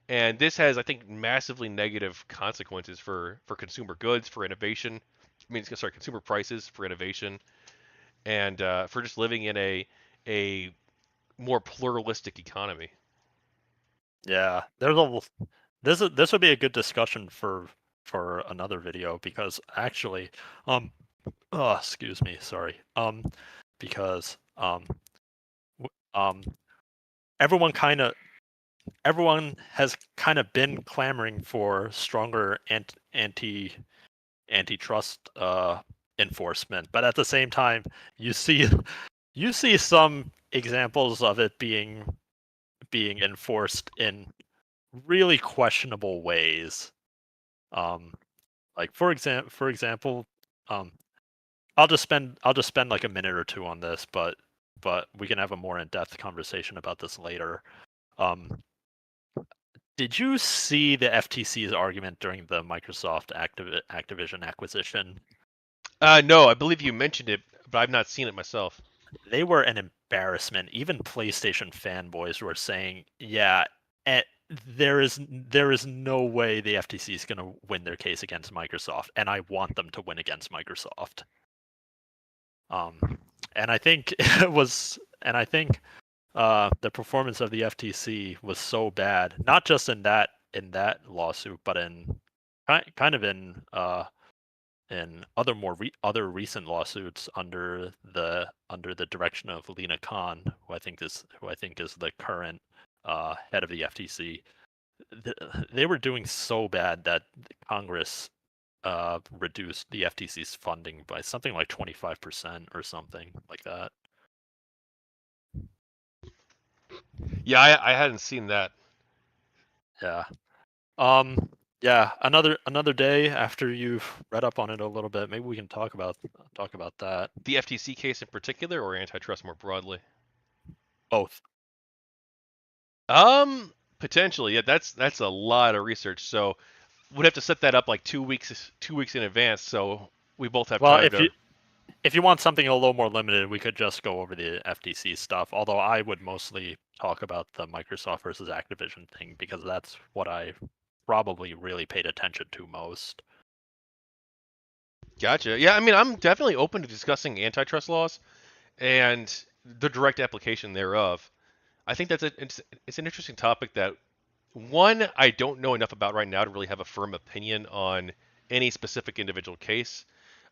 And this has, I think, massively negative consequences for consumer goods, for innovation. I mean, sorry, consumer prices, for innovation, and for just living in a more pluralistic economy. Yeah, this would be a good discussion for another video because actually, oh, excuse me, sorry. Because w- um, everyone kind of everyone has kind of been clamoring for stronger antitrust enforcement, but at the same time, you see some examples of it being enforced in really questionable ways. Um, like for example, um, I'll just spend like a minute or two on this, but we can have a more in-depth conversation about this later. Um, did you see the FTC's argument during the Microsoft Activision acquisition? No, I believe you mentioned it, but I've not seen it myself. they were an embarrassment. Even PlayStation fanboys were saying, "Yeah, eh, there is no way the FTC is going to win their case against Microsoft, and I want them to win against Microsoft." Um, and I think it was, and I think the performance of the FTC was so bad, not just in that lawsuit, but kind of in other recent lawsuits under the direction of Lena Khan, who I think is the current head of the FTC. They were doing so bad that Congress reduced the FTC's funding by something like 25% or something like that. Yeah, I hadn't seen that. Yeah. Um. Yeah. Another day after you've read up on it a little bit, maybe we can talk about that. The FTC case in particular, or antitrust more broadly? Both. Potentially. Yeah, that's a lot of research. So we'd have to set that up like 2 weeks in advance, so we both have Well, time if to. you want something a little more limited, we could just go over the FTC stuff. Although I would mostly talk about the Microsoft versus Activision thing because that's what I probably really paid attention to most. Gotcha. Yeah, I mean, I'm definitely open to discussing antitrust laws and the direct application thereof. I think it's an interesting topic that one I don't know enough about right now to really have a firm opinion on any specific individual case.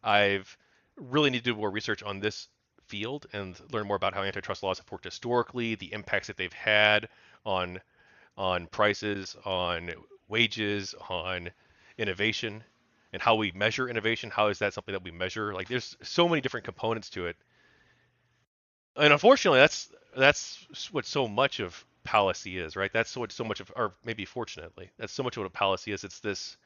I've really need to do more research on this field and learn more about how antitrust laws have worked historically, the impacts that they've had on prices, on wages, on innovation, and how we measure innovation. How is that something that we measure? Like, there's so many different components to it, and unfortunately, that's what so much of policy is, right? That's what so much of, or maybe fortunately, that's so much of what a policy is. It's this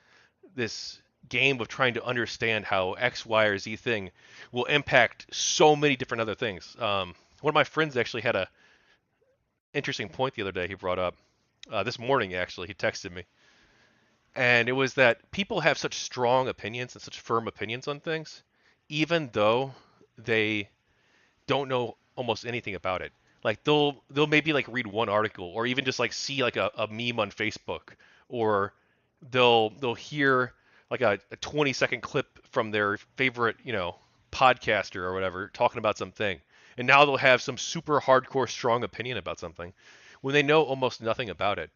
game of trying to understand how X, Y, or Z thing will impact so many different other things. One of my friends actually had a interesting point the other day. He brought up this morning. Actually, he texted me, and it was that people have such strong opinions and such firm opinions on things, even though they don't know almost anything about it. Like they'll maybe like read one article or even just like see like a meme on Facebook, or they'll hear like a 20-second clip from their favorite, podcaster or whatever talking about something. And now they'll have some super hardcore strong opinion about something when they know almost nothing about it.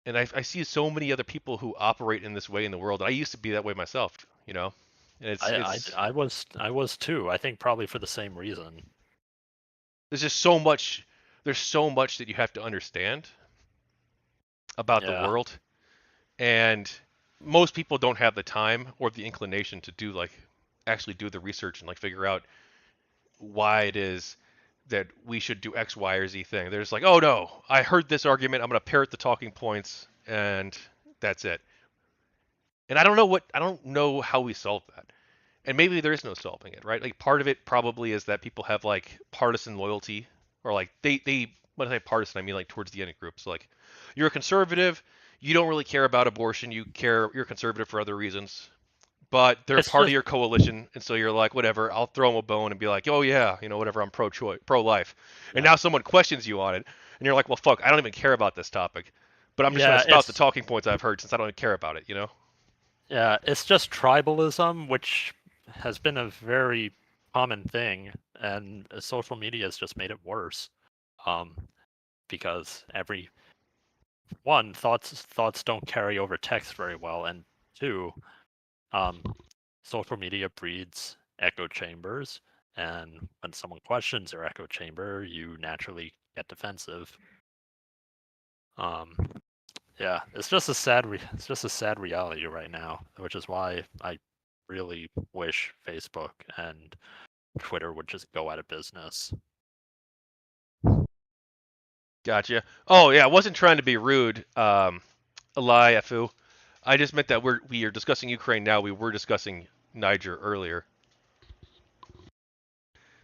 And I see so many other people who operate in this way in the world. I used to be that way myself, you know. And it's I, I, it's I was I was too. I think probably for the same reason. there's just so much there's so much that you have to understand about the Yeah. world, and most people don't have the time or the inclination to do like actually do the research and like figure out why it is that we should do X, Y, or Z thing. They're just like, oh no, I heard this argument, I'm gonna parrot the talking points, and that's it. And I don't know how we solve that. And maybe there is no solving it, right? Like part of it probably is that people have like partisan loyalty, or like they when I say partisan, I mean like towards the end group. So like you're a conservative, you don't really care about abortion, you're conservative for other reasons, but they're It's part of just your coalition, and so you're like, whatever, I'll throw them a bone and be like, oh yeah, whatever, I'm pro-choice, pro-life. And yeah. now someone questions you on it, and you're like, well, fuck, I don't even care about this topic, but I'm just gonna Yeah, spout the it's talking points I've heard since I don't even care about it. yeah, it's just tribalism, which has been a very common thing, and social media has just made it worse. Um, because every one thoughts don't carry over text very well, and two, um, social media breeds echo chambers, and when someone questions their echo chamber, you naturally get defensive. Um, yeah, it's just a sad reality right now, which is why I really wish Facebook and Twitter would just go out of business. Gotcha. Oh yeah, I wasn't trying to be rude, Eliafu. I just meant that we are discussing Ukraine now. We were discussing Niger earlier.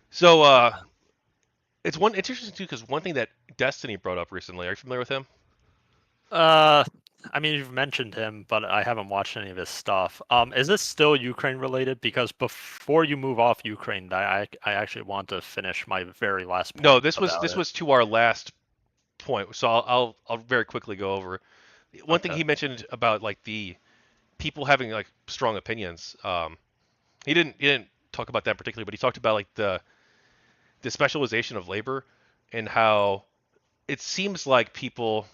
So Yeah. it's interesting too because one thing that Destiny brought up recently. Are you familiar with him? Uh, I mean, you've mentioned him, but I haven't watched any of his stuff. Is this still Ukraine related? Because before you move off Ukraine, I actually want to finish my very last No, point this was about this it. was to our last point, so I'll very quickly go over one thing Okay. he mentioned about like the people having like strong opinions. He didn't talk about that particularly, but he talked about like the specialization of labor and how it seems like people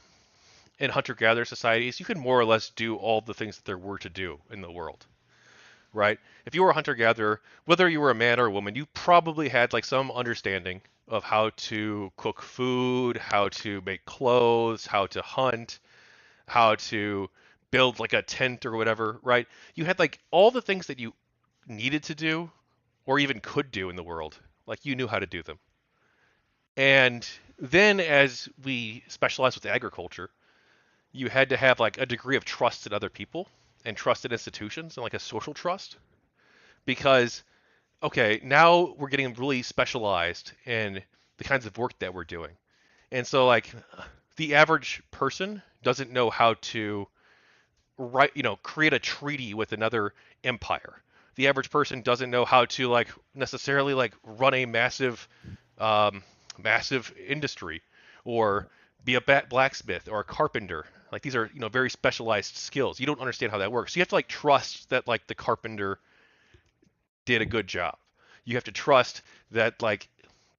in hunter-gatherer societies, you can more or less do all the things that there were to do in the world, right? If you were a hunter-gatherer, whether you were a man or a woman, you probably had like some understanding of how to cook food, how to make clothes, how to hunt, how to build like a tent or whatever, right? You had like all the things that you needed to do or even could do in the world. Like you knew how to do them. And then as we specialized with agriculture, you had to have like a degree of trust in other people and trust in institutions and like a social trust because okay, now we're getting really specialized in the kinds of work that we're doing. And so like the average person doesn't know how to create a treaty with another empire. The average person doesn't know how to like necessarily like run a um, massive industry or be a blacksmith or a carpenter. Like these are very specialized skills. You don't understand how that works. So you have to like trust that like the carpenter did a good job. You have to trust that like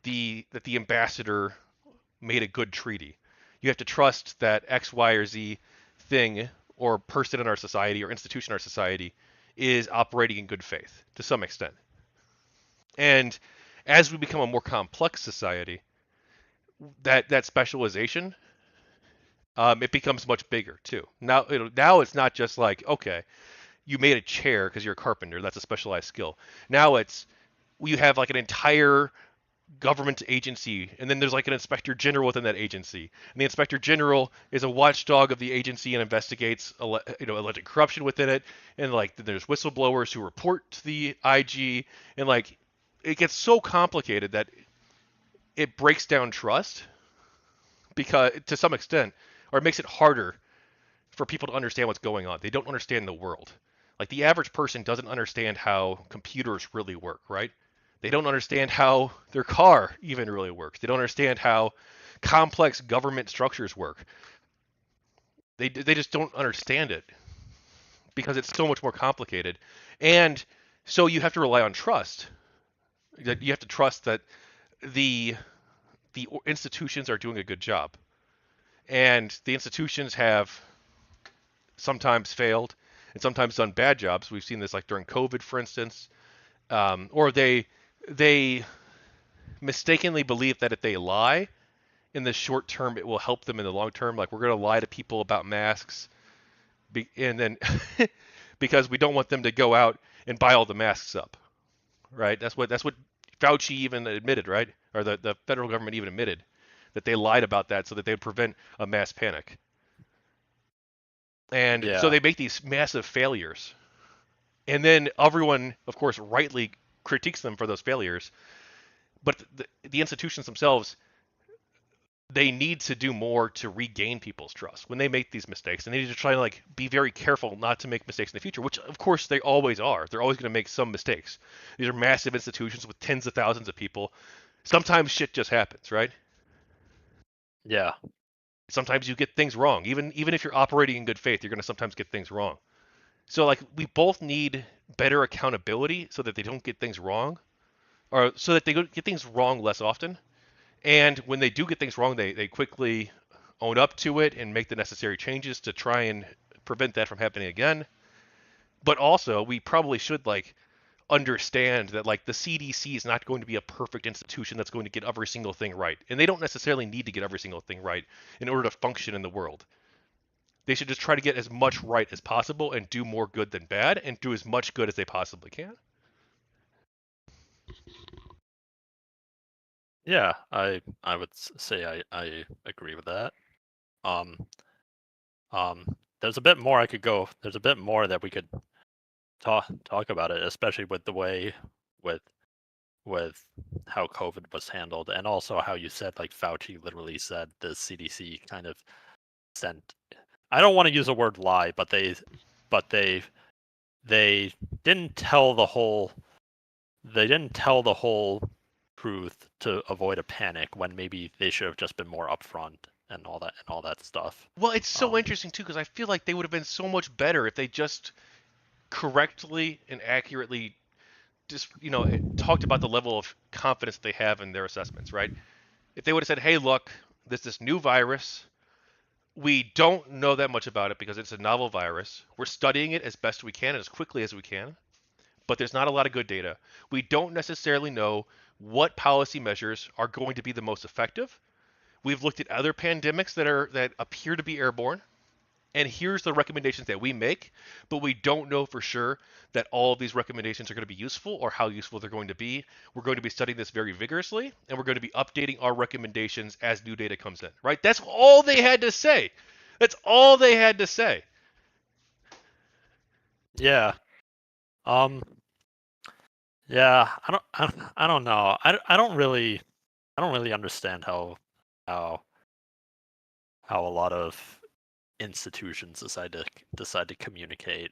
the ambassador made a good treaty. You have to trust that X, Y, or Z thing or person in our society or institution in our society is operating in good faith to some extent. And as we become a more complex society, that specialization it becomes much bigger too. Now it's not just like okay, you made a chair because you're a carpenter. That's a specialized skill. Now it's you have like an entire government agency, and then there's like an inspector general within that agency. And the inspector general is a watchdog of the agency and investigates alleged corruption within it. And like there's whistleblowers who report to the IG, and like it gets so complicated that it breaks down trust because to some extent, or it makes it harder for people to understand what's going on. They don't understand the world. Like the average person doesn't understand how computers really work, right? They don't understand how their car even really works. They don't understand how complex government structures work. They just don't understand it because it's so much more complicated. And so you have to rely on trust. That you have to trust that the the institutions are doing a good job. And the institutions have sometimes failed and sometimes done bad jobs. We've seen this like during COVID, for instance, or they mistakenly believe that if they lie in the short term, it will help them in the long term. Like we're going to lie to people about masks, and then because we don't want them to go out and buy all the masks up, right? That's what Fauci even admitted, right? Or the federal government even admitted that they lied about that so that they would prevent a mass panic. And so Yeah. they make these massive failures. And then everyone, of course, rightly critiques them for those failures. But the institutions themselves, they need to do more to regain people's trust when they make these mistakes. And they need to try to like be very careful not to make mistakes in the future, which of course they always are. They're always going to make some mistakes. These are massive institutions with tens of thousands of people. Sometimes shit just happens, right? Yeah. Sometimes you get things wrong. Even if you're operating in good faith, you're going to sometimes get things wrong. So like we both need better accountability so that they don't get things wrong, or so that they get things wrong less often. And when they do get things wrong, they quickly own up to it and make the necessary changes to try and prevent that from happening again. But also, we probably should like understand that like the CDC is not going to be a perfect institution that's going to get every single thing right. And they don't necessarily need to get every single thing right in order to function in the world. They should just try to get as much right as possible and do more good than bad and do as much good as they possibly can. Yeah. I would say I agree with that. Um. There's a bit more I could go. There's a bit more that we could talk about it, especially with the way with with how COVID was handled, and also how you said like Fauci literally said the CDC kind of sent. I don't want to use the word lie, but they didn't tell the whole truth to avoid a panic when maybe they should have just been more upfront and all that stuff. Well, it's so Um, interesting too because I feel like they would have been so much better if they just correctly and accurately just talked about the level of confidence they have in their assessments, right? If they would have said, "Hey, look, there's this new virus. We don't know that much about it because it's a novel virus. We're studying it as best we can and as quickly as we can, but there's not a lot of good data. We don't necessarily know what policy measures are going to be the most effective. We've looked at other pandemics that appear to be airborne, and here's the recommendations that we make, but we don't know for sure that all of these recommendations are going to be useful or how useful they're going to be. We're going to be studying this very vigorously, and we're going to be updating our recommendations as new data comes in." Right? That's all they had to say. That's all they had to say. yeah. Um, yeah. I don't know. I don't really understand how how a lot of institutions decide to communicate.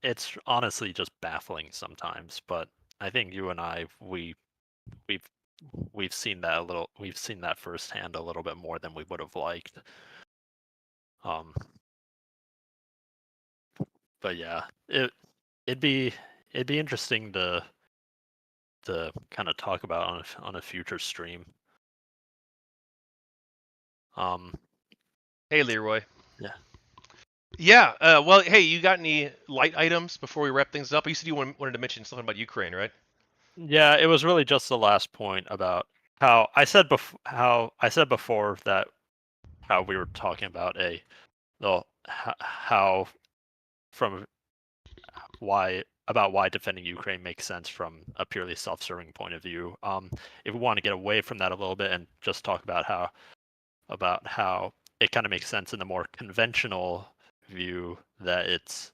It's honestly just baffling sometimes. But I think you and I we've we've seen that a little. We've seen that firsthand a little bit more than we would have liked. Um, but yeah, it'd be it'd be interesting to kind of talk about on a future stream. Um, Hey, Leroy. yeah, Yeah. Well, hey, you got any light items before we wrap things up? You said you wanted to mention something about Ukraine, right? yeah. It was really just the last point about how I said before that how we were talking about how from why defending Ukraine makes sense from a purely self-serving point of view. If we want to get away from that a little bit and just talk about how it kind of makes sense in the more conventional view that it's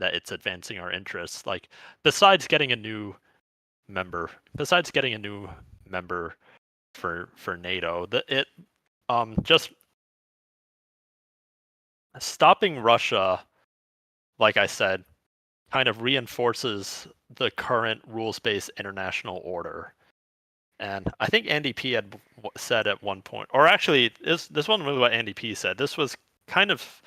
advancing our interests. Like besides getting a new besides getting a new member for NATO, just stopping Russia, like I said, kind of reinforces the current rules-based international order. And I think Andy P had said at one point, or actually, this wasn't really what Andy P said. This was kind of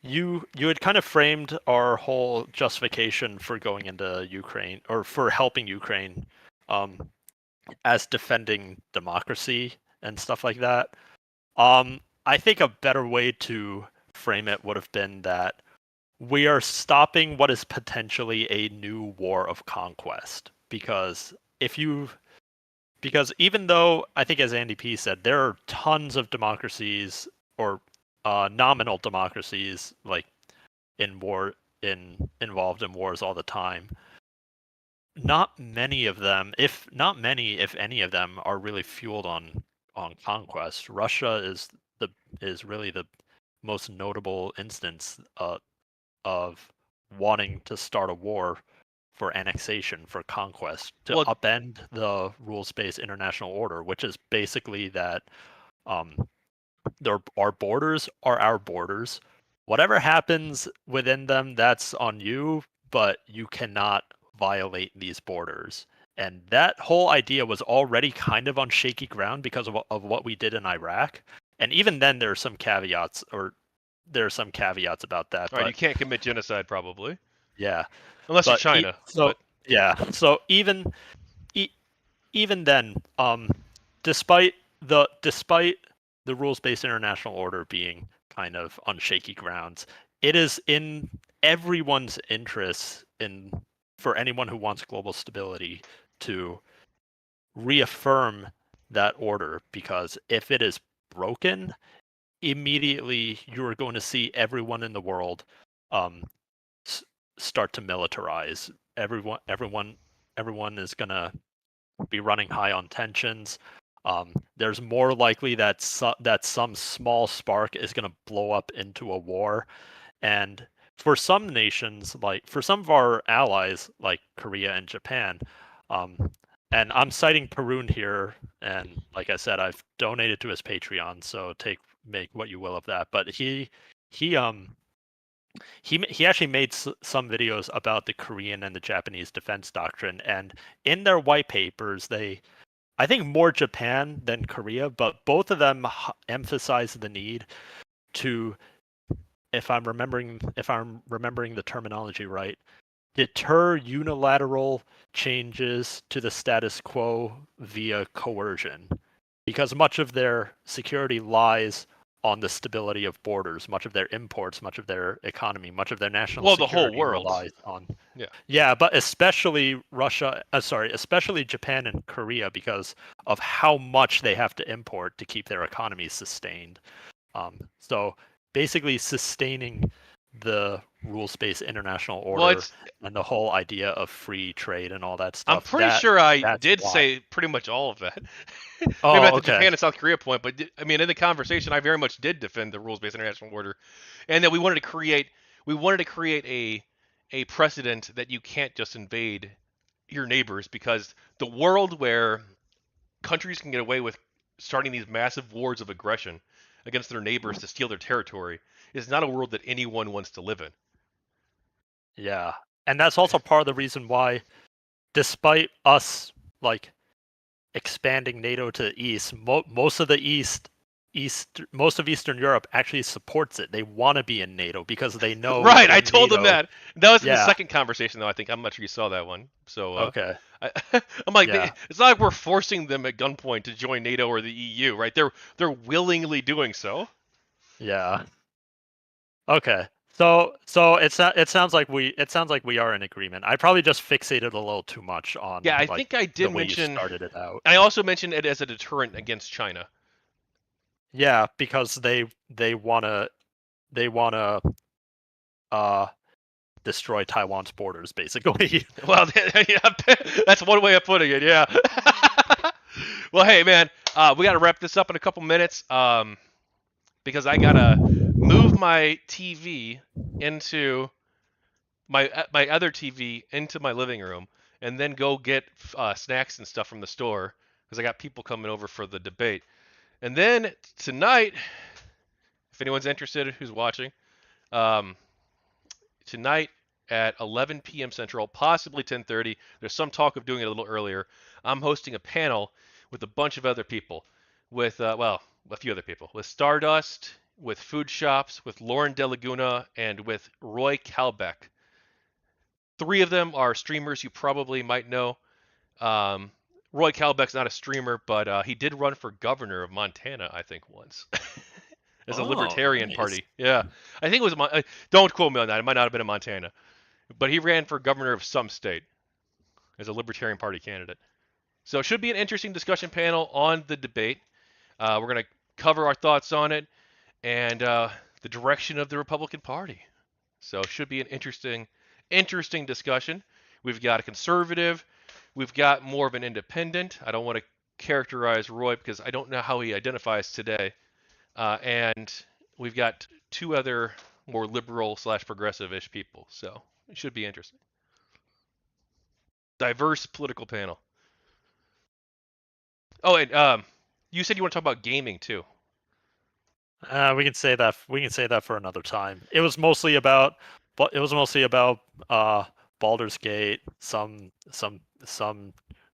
you had kind of framed our whole justification for going into Ukraine or for helping Ukraine um, as defending democracy and stuff like that. I think a better way to frame it would have been that we are stopping what is potentially a new war of conquest if you because even though I think as Andy P said there are tons of democracies or nominal democracies like in war in involved in wars all the time, not many of them, if any of them, are really fueled on conquest. Russia is really the most notable instance of wanting to start a war for annexation, for conquest, to Well, upend the rules-based international order, which is basically that um, our borders are our borders. Whatever happens within them, that's on you, but you cannot violate these borders. And that whole idea was already kind of on shaky ground because of what we did in Iraq. And even then, there are some caveats about that. all right, you But can't commit genocide probably, yeah, unless you're but China. so But yeah, so e- even then, despite despite the rules-based international order being kind of on shaky grounds, it is in everyone's interest in for anyone who wants global stability to reaffirm that order because if it is broken, immediately you are going to see everyone in the world um, start to militarize. Everyone is going to be running high on tensions. There's more likely that that some small spark is going to blow up into a war. And for some nations, like for some of our allies, like Korea and Japan, um, and I'm citing Perun here, and like I said, I've donated to his Patreon, so make what you will of that. But he actually made some videos about the Korean and the Japanese defense doctrine, and in their white papers, I think more Japan than Korea, but both of them emphasize the need to, if I'm remembering the terminology right, deter unilateral changes to the status quo via coercion, because much of their security lies on the stability of borders. Much of their imports, much of their economy, much of their national Well, the whole security world. relies on. Yeah. Yeah, but especially Russia, especially Japan and Korea, because of how much they have to import to keep their economies sustained. So basically, sustaining the rules-based international Well, order it's. and the whole idea of free trade and all that I'm stuff. pretty sure I That's did why. say pretty much all of that. Maybe Oh, not the okay. Japan and South Korea point, but I mean, in the conversation, I very much did defend the rules-based international order, and that we wanted to create a precedent that you can't just invade your neighbors, because the world where countries can get away with starting these massive wars of aggression against their neighbors to steal their territory is not a world that anyone wants to live in. Yeah, and that's also part of the reason why, despite us like expanding NATO to the east, most of the most of Eastern Europe actually supports it. They want to be in NATO because they know Right, I in told them NATO. that. That was in the Yeah. second conversation, though. I think I'm not sure you saw that one. So, Okay. I, I'm like, Yeah. it's not like we're forcing them at gunpoint to join NATO or the EU, right? They're willingly doing so. Yeah. Okay. So it sounds like we are in agreement. I probably just fixated a little too much Yeah, on I like think I the did way you mention. started it out. I also mentioned it as a deterrent against China. Yeah, because they wanna uh destroy Taiwan's borders basically. Well, yeah, that's one way of putting it. Yeah. Well, hey, man, we got to wrap this up in a couple minutes. Because I gotta move my TV into my other TV into my living room, and then go get snacks and stuff from the store because I got people coming over for the debate. And then tonight, if anyone's interested, who's watching, um, tonight at 11 p.m. Central, possibly 10:30. There's some talk of doing it a little earlier. I'm hosting a panel with a bunch of other people, with well, a few other people, with Stardust, with Food Shops, with Lauren DeLaguna, and with Roy Kalbeck. Three of them are streamers you probably might know. Um, Roy Kalbeck's not a streamer, but he did run for governor of Montana, I think, once. As a Oh, Libertarian nice. Party. Yeah, I think it was. Don't quote me on that. It might not have been in Montana, but he ran for governor of some state as a Libertarian Party candidate. So it should be an interesting discussion panel on the debate. We're going to cover our thoughts on it and the direction of the Republican Party. So it should be an interesting discussion. We've got a conservative. We've got more of an independent. I don't want to characterize Roy because I don't know how he identifies today. And we've got two other more liberal slash progressive-ish people. So it should be interesting. Diverse political panel. Oh, and you said you want to talk about gaming too. We can say that for another time. It was mostly about Baldur's Gate, some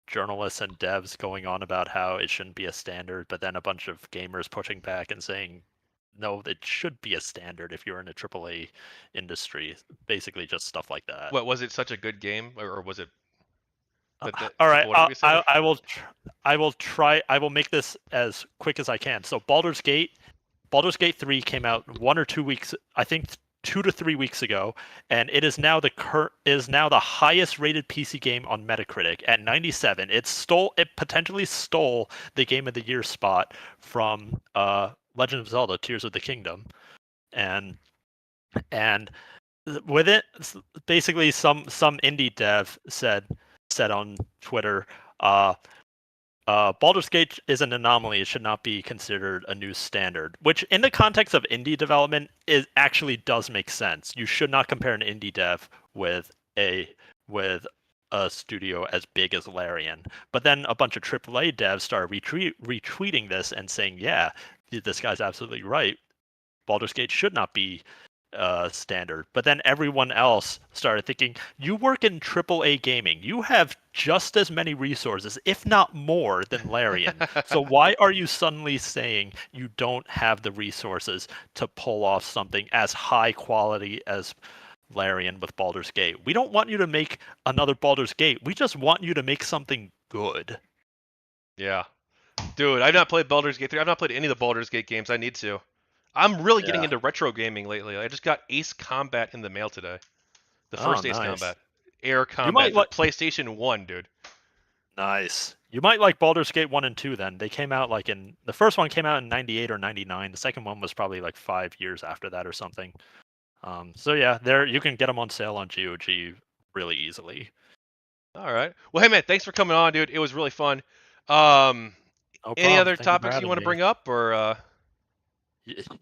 journalists and devs going on about how it shouldn't be a standard, but then a bunch of gamers pushing back and saying no, it should be a standard if you're in a AAA industry. Basically, just stuff like that. What was it? Such a good game, or was it that All right, people wanted to be a standard? I will try. I will make this as quick as I can. So Baldur's Gate 3 came out 1 or 2 weeks, I think 2 to 3 weeks ago, and it is now the highest rated PC game on Metacritic at 97. It potentially stole the Game of the Year spot from Legend of Zelda: Tears of the Kingdom, and and with it, basically some indie dev said on Twitter, Baldur's Gate is an anomaly. It should not be considered a new standard, which in the context of indie development, it actually does make sense. You should not compare an indie dev with a studio as big as Larian. But then a bunch of AAA devs started retweeting this and saying, yeah, this guy's absolutely right. Baldur's Gate should not be standard. But then everyone else started thinking, you work in AAA gaming. You have just as many resources, if not more, than Larian. So why are you suddenly saying you don't have the resources to pull off something as high quality as Larian with Baldur's Gate? We don't want you to make another Baldur's Gate. We just want you to make something good. Yeah. Dude, I've not played Baldur's Gate 3. I've not played any of the Baldur's Gate games. I need to. I'm really getting Yeah. into retro gaming lately. I just got Ace Combat in the mail today. The Oh, first Ace nice. Combat. Air You Combat might for like PlayStation 1, dude. Nice. You might like Baldur's Gate 1 and 2 then. They came out like in the first one came out in 98 or 99. The second one was probably like 5 years after that or something. So yeah, there you can get them on sale on GOG really easily. All right. Well, hey, man, thanks for coming on, dude. It was really fun. Um, No any problem. other Thank you for topics you having want to me. bring up, or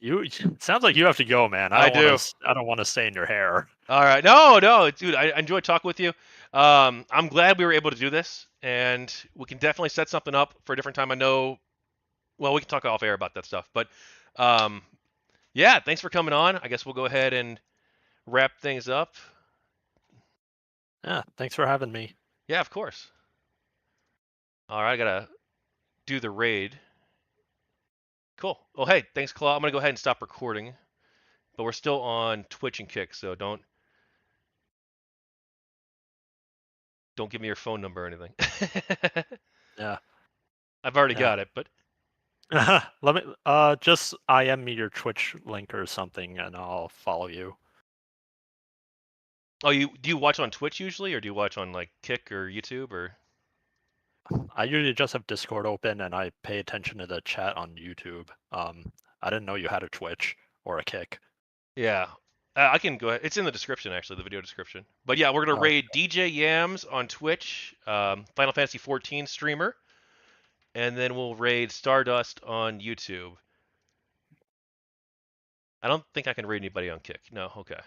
You sounds like you have to go, man. I do. I don't want to stay in your hair. All right. No, no, dude, I enjoyed talking with you. I'm glad we were able to do this, and we can definitely set something up for a different time. I know. Well, we can talk off air about that stuff, but um, yeah, thanks for coming on. I guess we'll go ahead and wrap things up. Yeah, thanks for having me. Yeah, of course. All right, I gotta do the raid. Cool. Well, hey, thanks, Klaw. I'm gonna go ahead and stop recording, but we're still on Twitch and Kick, so don't give me your phone number or anything. Yeah. I've already Yeah. got it, but Let me just IM me your Twitch link or something and I'll follow you. oh, you do you watch on Twitch usually, or do you watch on like Kick or YouTube or? I usually just have Discord open and I pay attention to the chat on YouTube. I didn't know you had a Twitch or a Kick. Yeah, I can go ahead. It's in the description actually, the video description. But yeah, we're gonna Oh, raid DJ Yams on Twitch, Final Fantasy 14 streamer, and then we'll raid Stardust on YouTube. I don't think I can raid anybody on Kick. No, okay.